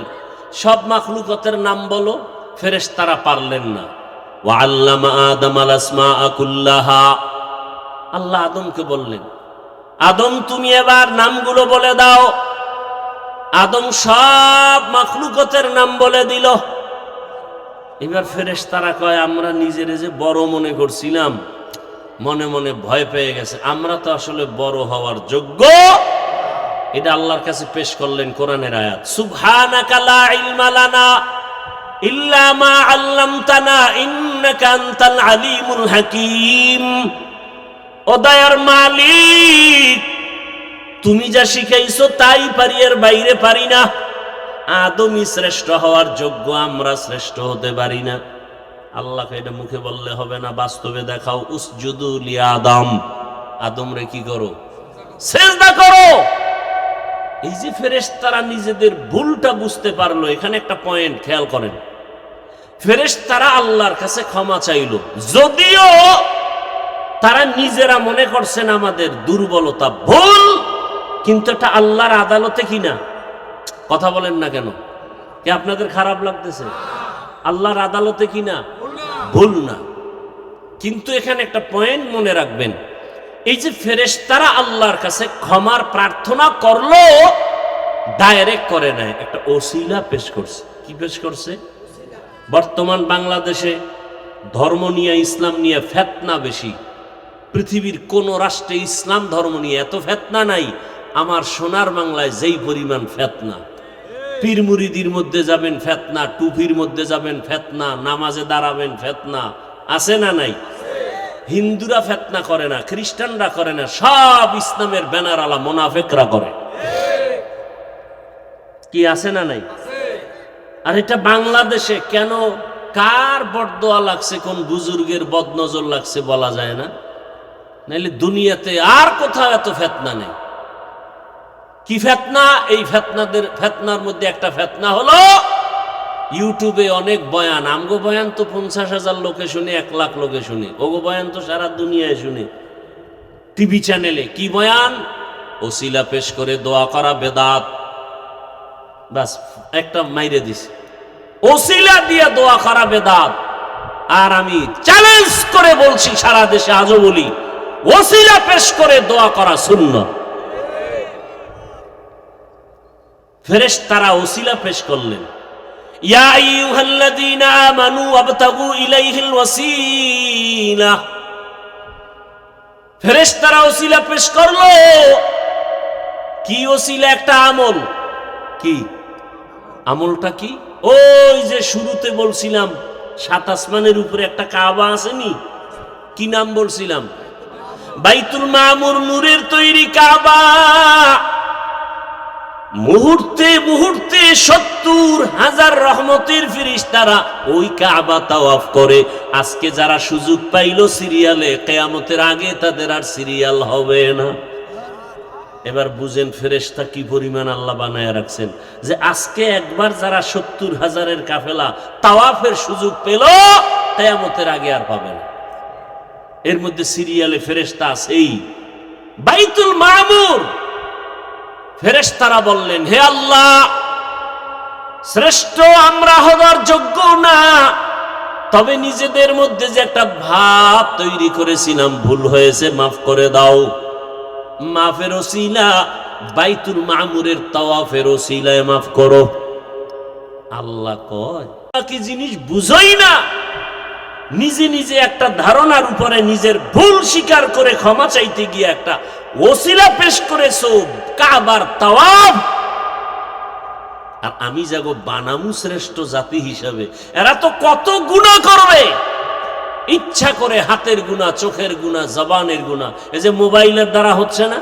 A: সব মাখলুকতের নাম বলো। ফেরেশতারা পারলেন না। ওয়াল্লামা আদম আল আসমাআ কুল্লাহা। আল্লাহ আদমকে বললেন, আদম তুমি এবার নামগুলো বলে দাও। আদম সব মাখলুকতের নাম বলে দিল। এবার ফেরেশতারা কয়, আমরা নিজেরে যে বড় মনে করছিলাম, মনে মনে ভয় পেয়ে গেছে, আমরা তো আসলে বড় হওয়ার যোগ্য। এটা আল্লাহর কাছে পেশ করলেন কোরআনের আয়াত, সুবহানাকা লা ইলমা লানা ইল্লা মা আল্লামতানা ইন্নাকা আনতাল আলিমুল হাকীম। ও দয়ার মালিক, তুমি যা শিখাইছো তাই পারি, এর বাইরে পারি না। আদমই শ্রেষ্ঠ হওয়ার যোগ্য, আমরা শ্রেষ্ঠ হতে পারি না। আল্লাহকে এটা মুখে বললে হবে না, বাস্তবে দেখাও। উসজুদু লি আদম, আদম রে কি করো? সিজদা করো। এই যে ফেরেশতারা নিজেদের ভুলটা বুঝতে পারলো, এখানে একটা পয়েন্ট খেয়াল করেন। ফেরেশতারা আল্লাহর কাছে ক্ষমা চাইল, যদিও তারা নিজেরা মনে করছেন আমাদের দুর্বলতা, ভুল, কিন্তু এটা আল্লাহর আদালতে কিনা। কথা বলেন না কেন? কি আপনাদের খারাপ লাগতেছে? আল্লাহর আদালতে কিনা, ভুল না। কিন্তু এখানে একটা পয়েন্ট মনে রাখবেন, এই যে ফেরেশতারা আল্লাহর কাছে ক্ষমার প্রার্থনা করলো, ডাইরেক্ট করে নাই, একটা ওসিলা পেশ করছে। কি পেশ করছে? বর্তমান বাংলাদেশে ধর্ম নিয়ে, ইসলাম নিয়ে ফেতনা বেশি। পৃথিবীর কোন রাষ্ট্রে ইসলাম ধর্ম নিয়ে এত ফেতনা নাই। আমার সোনার বাংলায় যেই পরিমাণ ফেতনা, পীর মুরিদির মধ্যে যাবেন ফেতনা, টুপির মধ্যে যাবেন ফেতনা, নামাজে দাঁড়াবেন ফেতনা, আছে না নাই? হিন্দুরা ফেতনা করে না, খ্রিস্টানরা করে না, সব ইসলামের ব্যানার আলা মোনাফেকরা করে। কি আছে না নাই? আর এটা বাংলাদেশে কেন, কার বরদোয়া লাগছে, কোন বুজুর্গের বদনজর লাগছে বলা যায় না। নাইলে দুনিয়াতে আর কোথাও এত ফেতনা নেই। কি ফেতনা? এই ফেতনার মধ্যে একটা ফেতনা হলো ইউটিউবে অনেক বয়ান। আমগো বয়ান তো 50,000 লোকে শুনে, 1 লাখ লোকে শুনে। ওগো বয়ান তো সারা দুনিয়ায় শুনে। টিভি চ্যানেলে কি বয়ান? ওসিলা পেশ করে দোয়া করা বেদাত। বাস একটা মাইরে দিছে, ওসিলা দিয়ে দোয়া করা বেদাত। আর আমি চ্যালেঞ্জ করে বলছি, সারা দেশে আজও বলি, ওসিলা পেশ করে দোয়া করা সুন্নাত। ফেরেশতারা ওসিলা পেশ করলেন, ইয়া আইয়ুহাল্লাযীনা আমানু ওয়াবতাগু ইলাইহিল ওয়াসিলা। ফেরেশতারা ওসিলা পেশ করলো। কি ওসিলা? একটা আমল। কি আমলটা? কি? ওই যে শুরুতে বলছিলাম 7 আসমানের উপরে একটা কাবা আসেনি? কি নাম বলছিলাম? বাইতুল মামুর, নূরের তৈরি কাবা। মুহূর্তে মুহূর্তে 70,000 রহমতের ফেরেশতারা ওই কাবা তাওয়াফ করে। আজকে যারা সুযোগ পাইল সিরিয়ালে, কিয়ামতের আগে তাদের আর সিরিয়াল হবে না। এবার বুঝেন ফেরেশতা কি পরিমাণ আল্লাহ বানায় রাখছেন, যে আজকে একবার যারা 70,000-এর কাফেলা তাওয়াফের সুযোগ পেল, কিয়ামতের আগে আর পাবে না। এর মধ্যে সিরিয়ালে ফেরেশতা আছেই। বাইতুল মামুর, ফেরেশতারা বললেন, হে আল্লাহ, শ্রেষ্ঠ আমরা হবার যোগ্য না, তবে নিজেদের মধ্যে যে একটা ভাব তৈরি করেছিলাম, ভুল হয়েছে, মাফ করে দাও। মাফের ওসিলা বাইতুল মামুরের তাওয়াফের ওসিলায় মাফ করো। আল্লাহ কয়, কি জিনিস বুঝই না, নিজে নিজে একটা ধারণার উপরে নিজের ভুল স্বীকার করে ক্ষমা চাইতে গিয়ে একটা ওসিলা পেশ করেছো, কাবার তাওয়াফ। আর আমি যাগো বানামু শ্রেষ্ঠ জাতি হিসাবে, এরা তো কত গুনাহ করবে, ইচ্ছা করে হাতের গুনাহ, চোখের গুনাহ, জবানের গুনাহ। এই যে মোবাইলের দ্বারা হচ্ছে না,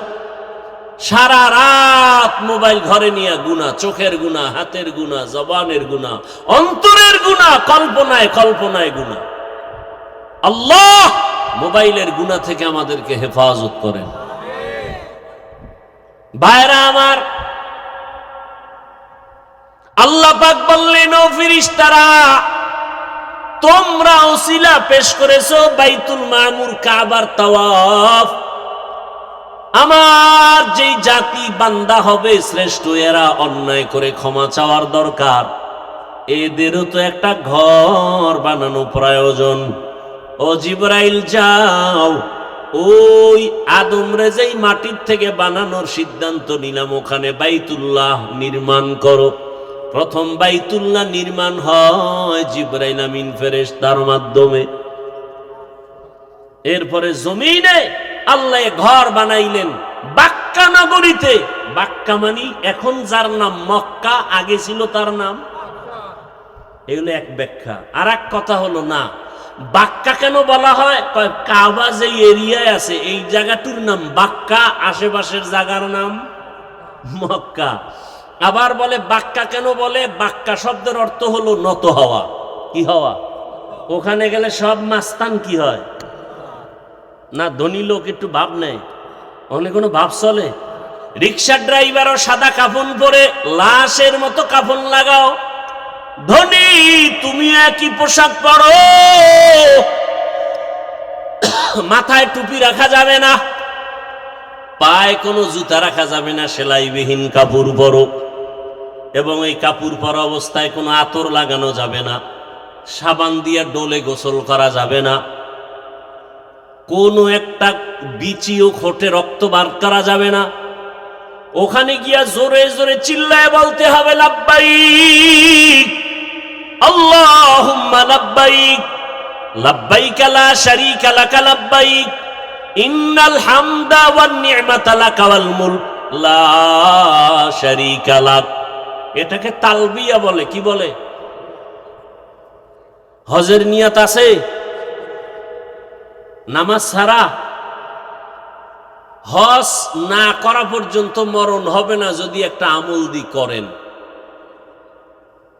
A: সারা রাত মোবাইল ঘরে নিয়ে গুনাহ, চোখের গুনাহ, হাতের গুনাহ, জবানের গুনাহ, অন্তরের গুনাহ, কল্পনায় কল্পনায় গুনাহ। আল্লাহ মোবাইলের গুনাহ থেকে আমাদেরকে হেফাজত করেন। ভাইরা আমার, আল্লাহ পাক বললেন, ও ফেরেশতারা, তোমরা ওসিলা পেশ করেছো বাইতুল মামুর, কাবার তাওয়াফ। আমার যেই জাতি বান্দা হবে শ্রেষ্ঠ, এরা অন্যায় করে ক্ষমা চাওয়ার দরকার। এদেরও তো একটা ঘর বানানো প্রয়োজন। ও জিবরাইল, যাও, ওই আদমরে যেই মাটির থেকে বানানোর সিদ্ধান্ত নিলাম, ওখানে বাইতুল্লাহ নির্মাণ করো। প্রথম বাইতুল্লাহ নির্মাণ হয় জিবরাইল আমিন ফেরেশতার মাধ্যমে। এরপরে জমিনে আল্লাহ ঘর বানাইলেন বাক্কা নগরীতে। বাক্কা মানে এখন যার নাম মক্কা, আগে ছিল তার নাম। এগুলো এক ব্যাখ্যা। আর এক কথা হলো, না, বাক্কা কেন বলা হয়? কাবা যে এরিয়ায় আছে এই জায়গাটার নাম বাক্কা, আশেপাশের জায়গার নাম মক্কা। আবার বলে বাক্কা কেন বলে? বাক্কা শব্দের অর্থ হলো নত হওয়া। কি হওয়া? ওখানে গেলে সব মাস্তান কি হয় না, ধনী লোক একটু ভাব নেয়, অনেক কোনো ভাব চলে। রিক্সা ড্রাইভারও সাদা কাফন পরে লাশের মতো কাফন লাগাও। ধনী তুমি একই পোশাক পরো, মাথায় টুপি রাখা যাবে না, পায়ে কোনো জুতা রাখা যাবে না, সেলাইবিহীন কাপড় পরো, এবং এই কাপড় পরা অবস্থায় কোনো আতর লাগানো যাবে না, সাবান দিয়ে ডোলে গোসল করা যাবে না, কোনো একটা বিচিও খোটে রক্ত বার করা যাবে না, ওখানে গিয়া জোরে জোরে চিল্লায় বলতে হবে লাব্বাইক আল্লাহুম্মা লাব্বাইক লাব্বাইক লা শারীকা লাকা লাব্বাইক ইন্নাল হামদা ওয়ান নি'মাতা লাকা ওয়াল মুলক লা শারীকা লাক। এটাকে তালবিয়া বলে। কি বলে? হজের নিয়ত আছে, নামাজ ছাড়া হজ না করা পর্যন্ত মরণ হবে না যদি একটা আমল দি করেন।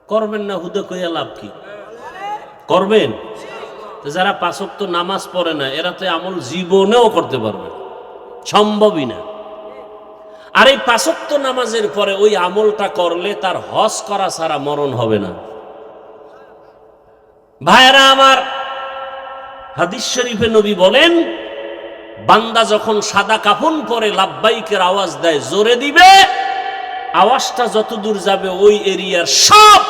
A: করবেন না হুদে কইয়া লাভ কি? করবেন। যারা পাঁচ ওয়াক্ত নামাজ পড়ে না এরা তো আমল জীবনেও করতে পারবে না, সম্ভবই না। আর এই পাঁচ ওয়াক্ত নামাজের পরে ওই আমলটা করলে তার হজ করা ছাড়া মরণ হবে না। ভাইরা আমার, হাদিস শরীফে নবী বলেন, বান্দা যখন সাদা কাফন পরে লাব্বাইকের আওয়াজ দেয়, জোরে দিবে, আওয়াজটা যতদূর যাবে ওই এরিয়ার সব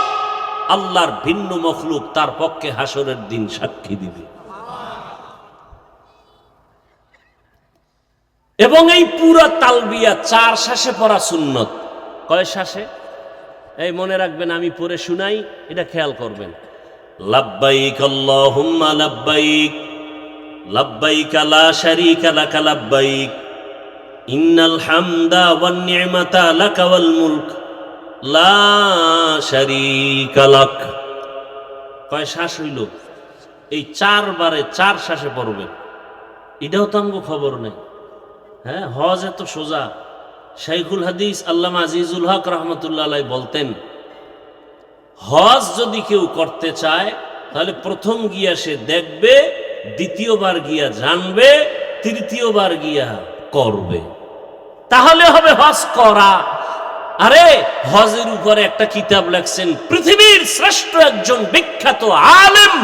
A: আল্লাহর ভিন্ন মখলুক তার পক্ষে হাসরের দিন সাক্ষী দিবে। এবং এই পুরা তালবিয়া 4 শ্বাসে পড়া সুন্নত। কয় শ্বাসে? এই মনে রাখবেন, আমি পড়ে শুনাই, এটা খেয়াল করবেন। লাব্বাইক আল্লাহুম্মা লাব্বাইক লাব্বাইক লা শারীকা লাকা লাব্বাইক ইন্নাল হামদা ওয়ান নি'মাতা লাকা ওয়াল মুলক লা শারীকা লাক। কয় শ্বাস হইল? এই 4 বারে 4 শ্বাসে পড়বেন। এটাও তো আমগো খবর নেই। হ্যাঁ, হজ এত সোজা। শাইখুল হাদিস আল্লামা আজিজুল হক রহমতুল্লাহ আলাইহি বলতেন, হজ যদি কেউ করতে চায় তাহলে প্রথম গিয়া সে দেখবে, দ্বিতীয়বার গিয়া জানবে, তৃতীয়বার গিয়া করবে, তাহলে হবে হজ করা। আরে হজের উপরে একটা কিতাব লেখছেন পৃথিবীর শ্রেষ্ঠ একজন বিখ্যাত আলেম,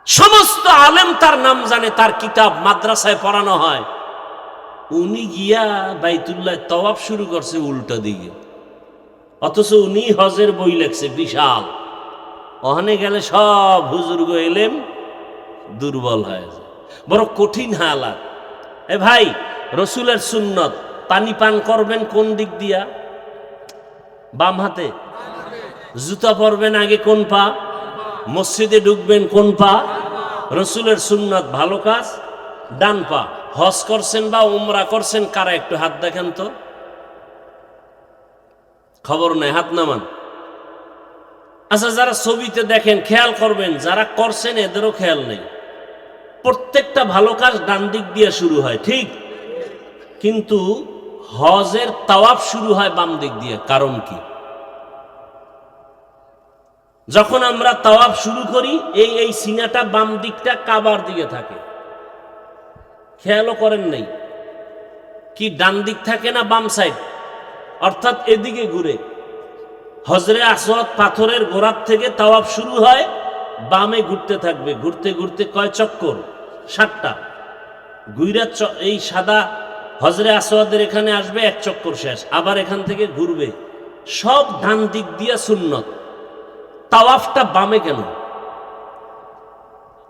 A: সমস্ত আলেম তার নাম জানে, তার কিতাব মাদ্রাসায় পড়ানো হয়। উনি গিয়া বাইতুল্লাহ তওয়াফ শুরু করছে উল্টা দিকে, অথচ উনি হজের বই লেখছে বিশাল। ওখানে গেলে সব হুজুর্গ এলেম দুর্বল হয়ে যায়, বড় কঠিন হালাত। এ ভাই, রসুলের সুন্নত, পানি পান করবেন কোন দিক দিয়া? বাম হাতে। জুতা পরবেন আগে কোন পা? মসজিদে ঢুকবেন কোন পা? রসুলের সুন্নত, ভালো কাজ ডান পা। হজ করছেন বা উমরা করছেন কারা? একটু হাত দেখেন তো, খবর নেই, হাত নামান। আচ্ছা, যারা ছবিতে দেখেন খেয়াল করবেন, যারা করছেন এদেরও খেয়াল নেই। প্রত্যেকটা ভালো কাজ ডান দিক দিয়ে শুরু হয়, ঠিক, কিন্তু হজের তাওয়াফ শুরু হয় বাম দিক দিয়ে। কারণ কি? যখন আমরা তাওয়াফ শুরু করি এই সিনাটা বাম দিকটা কাবার দিকে থাকে, খেয়ালও করেন নাই কি? ডান দিক থাকে না বাম সাইড, অর্থাৎ এদিকে ঘুরে। হজরে আসওয়াদ পাথরের গোড়ার থেকে তাওয়াফ শুরু হয়, বামে ঘুরতে থাকবে, ঘুরতে ঘুরতে কয় চক্কর? 7টা। ঘুইরা এই সাদা হজরে আসওয়াদের এখানে আসবে, 1 চক্কর শেষ, আবার এখান থেকে ঘুরবে। সব ডান দিক দিয়া সুন্নত। তাওয়াফটা বামে কেন?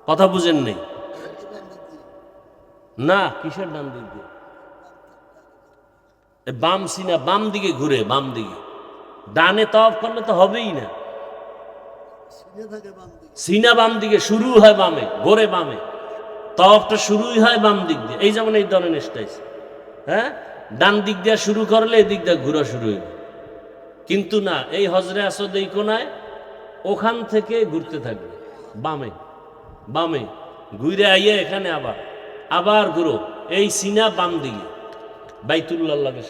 A: কথা বুঝেন নেই না? কিসের ডান দিক দিয়ে? বাম সিনা বাম দিকে ঘুরে, বাম দিকে। ডানে তাওয়াফ করলে তো হবেই না, সিনা বাম দিকে শুরু হয়, বামে ঘোরে, বামে তাওয়াফটা শুরুই হয় বাম দিক দিয়ে। এই যেমন এই ধরনের স্টাইল, হ্যাঁ, ডান দিক দিয়ে শুরু করলে এদিক দিয়ে ঘুরা শুরু হইবে। কিন্তু না, এই হজরে আসদ এই কোনায়, ওখান থেকে ঘুরতে থাকবে বামে, বামে ঘুরে আইয়া এখানে আবার ঘুরো। এই সিনা বাম দিকে, বাইতুল্লাহর লাগে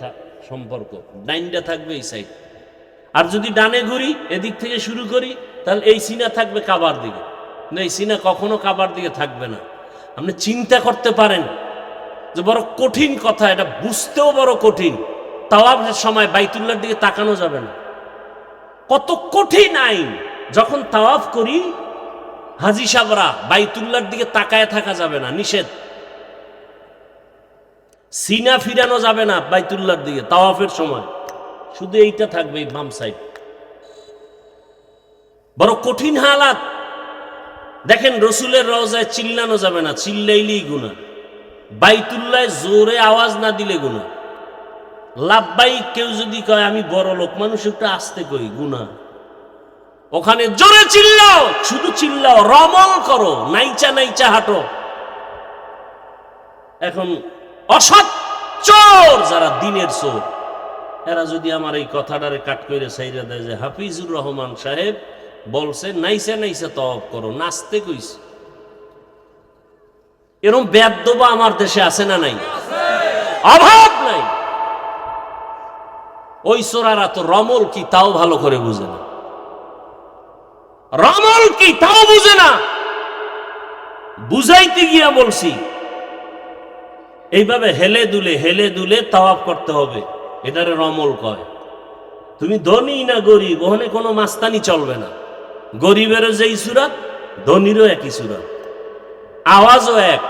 A: সম্পর্ক, ডাইনটা থাকবে এই সাইড। আর যদি ডানে ঘুরি, এদিক থেকে শুরু করি, তাহলে এই সিনা থাকবে কাবার দিকে। এই সিনা কখনো কাবার দিকে থাকবে না। আপনি চিন্তা করতে পারেন যে বড় কঠিন কথা, এটা বুঝতেও বড় কঠিন। তাওয়াফের সময় বাইতুল্লাহর দিকে তাকানো যাবে না, কত কঠিন আইন। যখন তাওয়াফ করি হাজি সাহেবরা, বাইতুল্লাহর দিকে তাকায় থাকা যাবে না, নিষেধ। সিনা ফিরানো যাবে না বাইতুল্লাহর দিকে তাওয়াফের সময়, শুধু এইটা থাকবে, এই বাম সাইড। বড় কঠিন হালাত। দেখেন, রসুলের রওজায় চিল্লানো যাবে না, চিল্লাইলেই গুনাহ। বাইতুল্লাহ জোরে আওয়াজ না দিলে গুনাহ, লাব্বাইক কেউ যদি কয় আমি বড় লোক মানুষ একটু আস্তে কই গুনাহ। ওখানে জোরে চিল্লাও, শুধু চিল্লাও, রমল করো, নাইচা নাইচা হাঁটো। এখন অসৎ চোর যারা দিনের চোর, এরা যদি আমার এই কথাটারে কাট করে সাইরা দেয় যে হাফিজুর রহমান সাহেব বলছে নাইচা নাইচা তওয়াব করো, নাচতে কইছে, এরকম বেয়াদবা আমার দেশে আছে না নাই? অভাব নাই। ওই চোরারা তো রমল কি তাও ভালো করে বুঝে না, রমল কি তাও বুঝে না। বুঝাইতে গিয়া বলছি এইভাবে হেলে দুলে তাওয়াফ করতে হবে, এটারে রমল কয়। তুমি ধনী না গরিব ওখানে কোনো মাস্তানি চলবে না। গরিবেরও যেই সুরাত, ধনীরও একই সুরাত, আওয়াজও এক।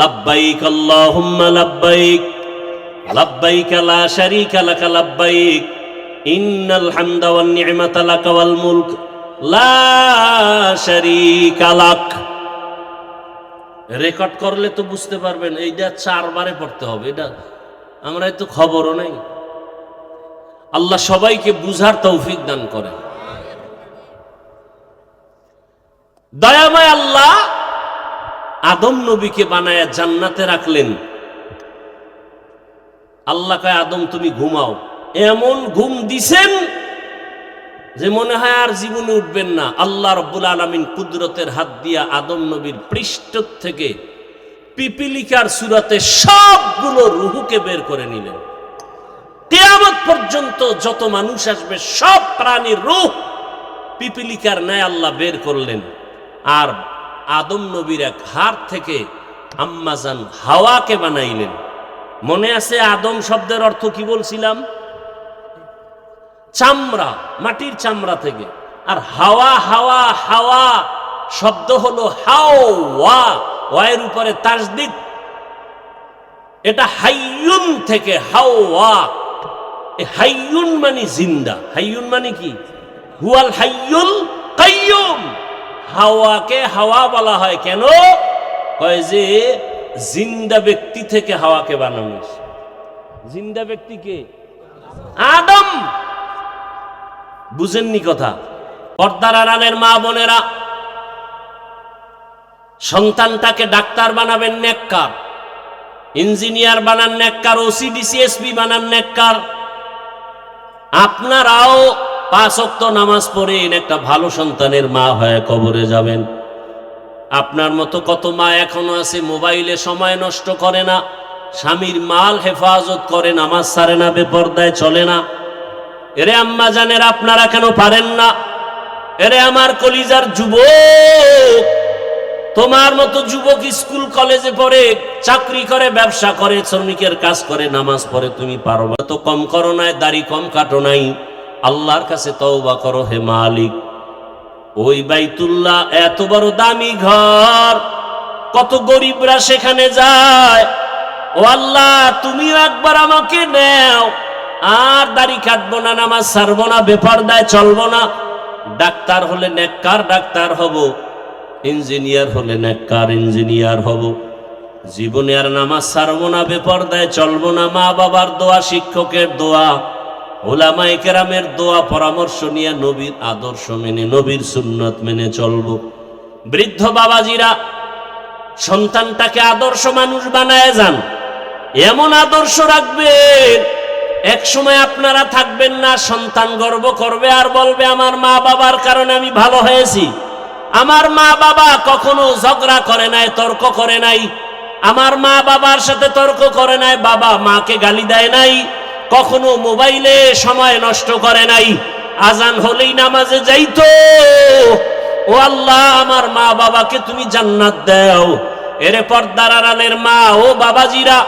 A: লাব্বাইক আল্লাহুম্মা লাব্বাইক, লাব্বাইক লা শারীকা লাকা লাব্বাইক, ইন্নাল হামদা ওয়ান নি'মাতা লাকা ওয়াল মুলক লা শারীকা লাক। রেকর্ড করলে তো বুঝতে পারবেন এইটা 4 বারে পড়তে হবে। এটা আমরা তো খবরও নাই। আল্লাহ সবাইকে বুঝার তৌফিক দান করেন। দয়াময় আল্লাহ আদম নবীকে বানায়া জান্নাতে রাখলেন। আল্লাহ কয় আদম তুমি ঘুমাও। এমন ঘুম দিছেন যে মনে হয় আর জীবনে উঠবেন না। আল্লাহ রাব্বুল আলামিন কুদরতের হাত দিয়া আদম নবীর পৃষ্ঠ থেকে পিপিলিকার সুরাতে সবগুলো রূহকে বের করে নিলেন। কিয়ামত পর্যন্ত যত মানুষ আসবে সব প্রাণীর রূহ পিপিলিকার ন্যায় আল্লাহ বের করলেন। আর আদম নবীর এক হাড় থেকে আম্মাজান হাওয়াকে বানাইলেন। মনে আছে আদম শব্দের অর্থ কি বলছিলাম? চামড়া, মাটির চামড়া থেকে। আর হাওয়া হাওয়া হাওয়া শব্দ হলো হাওয়া, ওয়ের উপরে তাসদিদ। এটা হাইয়ুন থেকে হাওয়া। হাইয়ুন মানে জিন্দা। হাইয়ুন মানে কি? হুয়াল হাইয়ুল কাইয়ুম। হাওয়াকে হাওয়া বলা হয় কেন? কয় যে জিন্দা ব্যক্তি থেকে হাওয়াকে বানানো হয়েছে। জিন্দা ব্যক্তি কে? আদম। বুঝেননি কথা? পর্দার আড়ালের মা বোনেরা, সন্তানটাকে ডাক্তার বানাবেন নেককার, ইঞ্জিনিয়ার বানান নেককার, ওসিডিসিএসপি বানান নেককার। আপনারাও 5 ওয়াক্ত নামাজ পড়েন, একটা ভালো সন্তানের মা হয়ে কবরে যাবেন। আপনার মতো কত মা এখনো আছে মোবাইলে সময় নষ্ট করে না, স্বামীর মাল হেফাজত করে, নামাজ ছাড়ে না, বেপরদায় চলে না। এরে আম্মা জানের আপনারা কেন পারেন না? এরে আমার কলিজার যুবক, তোমার মতো যুবক স্কুল কলেজে পড়ে, চাকরি করে, ব্যবসা করে, শ্রমিকের কাজ করে, নামাজ পড়ে, তুমি পারবা তো? কম করো নাই, দাড়ি কম কাটো নাই। আল্লাহর কাছে তওবা করো হে মালিক। ওই বাইতুল্লাহ এত বড় দামি ঘর, কত গরিবরা সেখানে যায়। ও আল্লাহ তুমিও একবার আমাকে নেও। আর দাড়ি কাটবো না, নামাজ ছাড়বো না, বেপরদায় চলবো না। ডাক্তার হলে নেককার ডাক্তার হব, ইঞ্জিনিয়ার হলে নেককার ইঞ্জিনিয়ার হব। জীবনে আর নামাজ ছাড়বো না, বেপরদায় চলবো না। মা বাবার দোয়া, শিক্ষকের দোয়া, উলামায়ে কেরামের দোয়া পরামর্শ নিয়ে নবীর আদর্শ মেনে, নবীর সুন্নত মেনে চলবো। বৃদ্ধ বাবাজিরা সন্তানটাকে আদর্শ মানুষ বানায় যান। এমন আদর্শ রাখবেন, এক সময় আপনারা থাকবেন না, সন্তান গর্ব করবে আর বলবে আমার মা বাবার কারণে আমি ভালো হয়েছি। আমার মা বাবা কখনো ঝগড়া করে নাই, তর্ক করে নাই। আমার মা বাবার সাথে তর্ক করে নাই, বাবা মাকে গালি দেয় নাই, কখনো মোবাইলে সময় নষ্ট করে নাই, আজান হলেই নামাজে যাইতো। ও আল্লাহ আমার মা বাবাকে তুমি জান্নাত দাও। এরে পর্দার আড়ালের মা ও বাবাজিরা,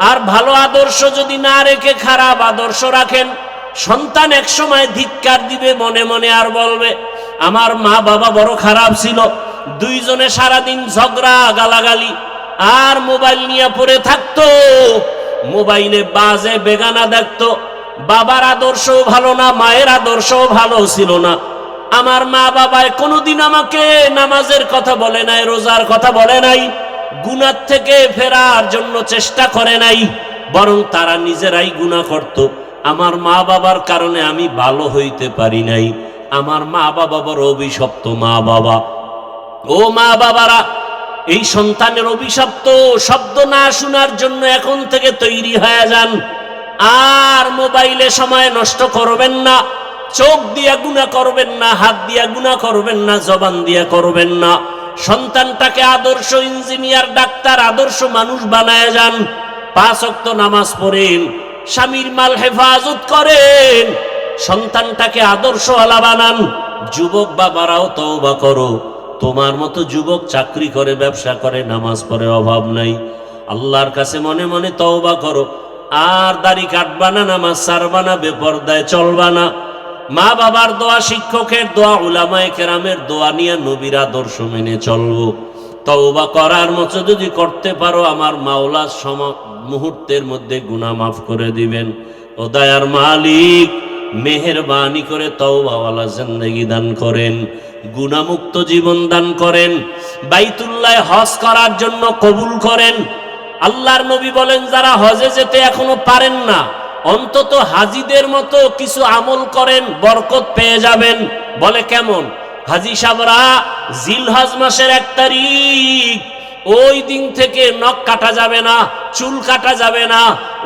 A: আর ভালো আদর্শ যদি না রেখে খারাপ আদর্শ রাখেন, সন্তান এক সময় ধিক্কার দিবে মনে মনে, আর বলবে আমার মা বাবা বড় খারাপ ছিল। দুইজনে সারাদিন ঝগড়া গালাগালি আর মোবাইল নিয়ে পড়ে থাকতো, মোবাইলে বাজে বেগানা দেখতো। বাবার আদর্শও ভালো না, মায়ের আদর্শও ভালো ছিল না। আমার মা বাবায় কোনোদিন আমাকে নামাজের কথা বলে নাই, রোজার কথা বলে নাই, গুনাহ থেকে ফেরার জন্য চেষ্টা করে নাই, বরং তারা নিজেরাই গুনাহ করত। আমার মা বাবার কারণে আমি ভালো হইতে পারি নাই, আমার মা বাবা বড় অভিশপ্ত মা বাবা। ও মা বাবারা, এই সন্তানের অভিশপ্ত শব্দ না শোনার জন্য এখন থেকে তৈরি হয়ে যান। আর মোবাইলে সময় নষ্ট করবেন না, চোখ দিয়া গুনাহ করবেন না, হাত দিয়া গুনাহ করবেন না, জবান দিয়া করবেন না। সন্তানটাকে আদর্শ ইঞ্জিনিয়ার, ডাক্তার, আদর্শ মানুষ বানায় যান। 5 ওয়াক্ত নামাজ পড়েন, স্বামীর মাল হেফাজত করেন, সন্তানটাকে আদর্শওয়ালা বানান। যুবক বাবারাও তওবা করো, তোমার মতো যুবক চাকরি করে, ব্যবসা করে, নামাজ পড়ে, অভাব নাই। আল্লাহর কাছে মনে মনে তওবা করো। আর দাড়ি কাটবা না, নামাজ ছাড়বা না, বেপরদায় চলবা না। মা বাবার দোয়া, শিক্ষকের দোয়া, উলামায়ে কেরামের দোয়া নিয়ে নবীর আদর্শ মেনে চলবো। তওবা করার মতো যদি করতে পারো, আমার মাওলা মুহূর্তের মধ্যে গুনাহ মাফ করে দিবেন। ও দয়ার মালিক, মেহেরবানি করে তওবাওয়ালা জিন্দেগি দান করেন, গুনাহমুক্ত জীবন দান করেন, বাইতুল্লাহ হজ করার জন্য কবুল করেন। আল্লাহর নবী বলেন, যারা হজে যেতে এখনো পারেন না, অন্তত হাজিদের মতো কিছু আমল করেন, বরকত পেয়ে যাবেন। বলে কেমন? হাজি সাহেবরা জিলহজ মাসের 1 তারিখ, ওই দিন থেকে নখ কাটা যাবে না, চুল কাটা যাবে না।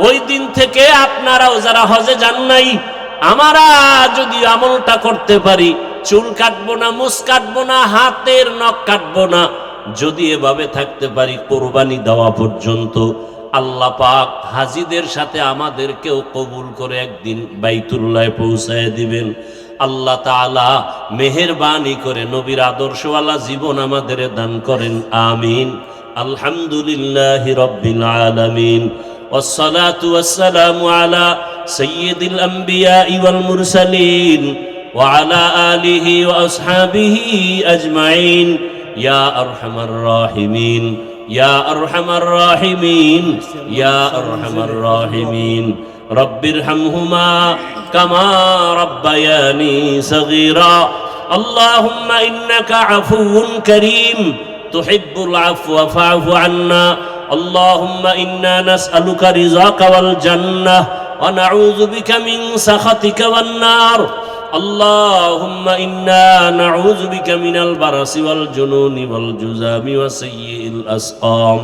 A: ওই দিন থেকে আপনারাও যারা হজে যান নাই, আমরা যদি আমলটা করতে পারি, চুল কাটবো না, মুছ কাটবো না, হাতের নখ কাটবো না, যদি এভাবে থাকতে পারি কোরবানি দেওয়া পর্যন্ত, আল্লাহ পাক হাজিদের সাথে আমাদেরকেও কবুল করে একদিন বাইতুল্লাহে পৌঁছায় দিবেন। আল্লাহ তাআলা মেহেরবানি করে নবীর আদর্শওয়ালা জীবন আমাদের দান করেন, আমিন। আলহামদুলিল্লাহি রাব্বিল আলামিন, ওয়াসসালাতু ওয়াসসালামু আলা সাইয়্যিদিল আম্বিয়াই ওয়াল মুরসালিন ওয়া আলা আলিহি ওয়া আসহাবিহি আজমাইন। ইয়া আরহামার রাহিমিন, ইয়া আরহামার রাহিমিন, ইয়া আরহামার রাহিমিন। রব্বিরহামহুমা কামা রাব্বায়ানি সগীরা। আল্লাহুম্মা ইন্নাকা আফুউন কারীম তুহিব্বুল আফওয়া ফা'ফু আন্না। আল্লাহুম্মা ইন্না নাসআলুকা রিযাকা ওয়াল জান্নাহ ওয়া নাউযু বিকা মিন সাখাতিকা ওয়ান নার। আল্লাহুম্মা ইন্না নাউযু বিকা মিনাল বারাসি ওয়াল জুনুনি ওয়াল জুযামি ওয়া সাইয়্যিল আসকাম।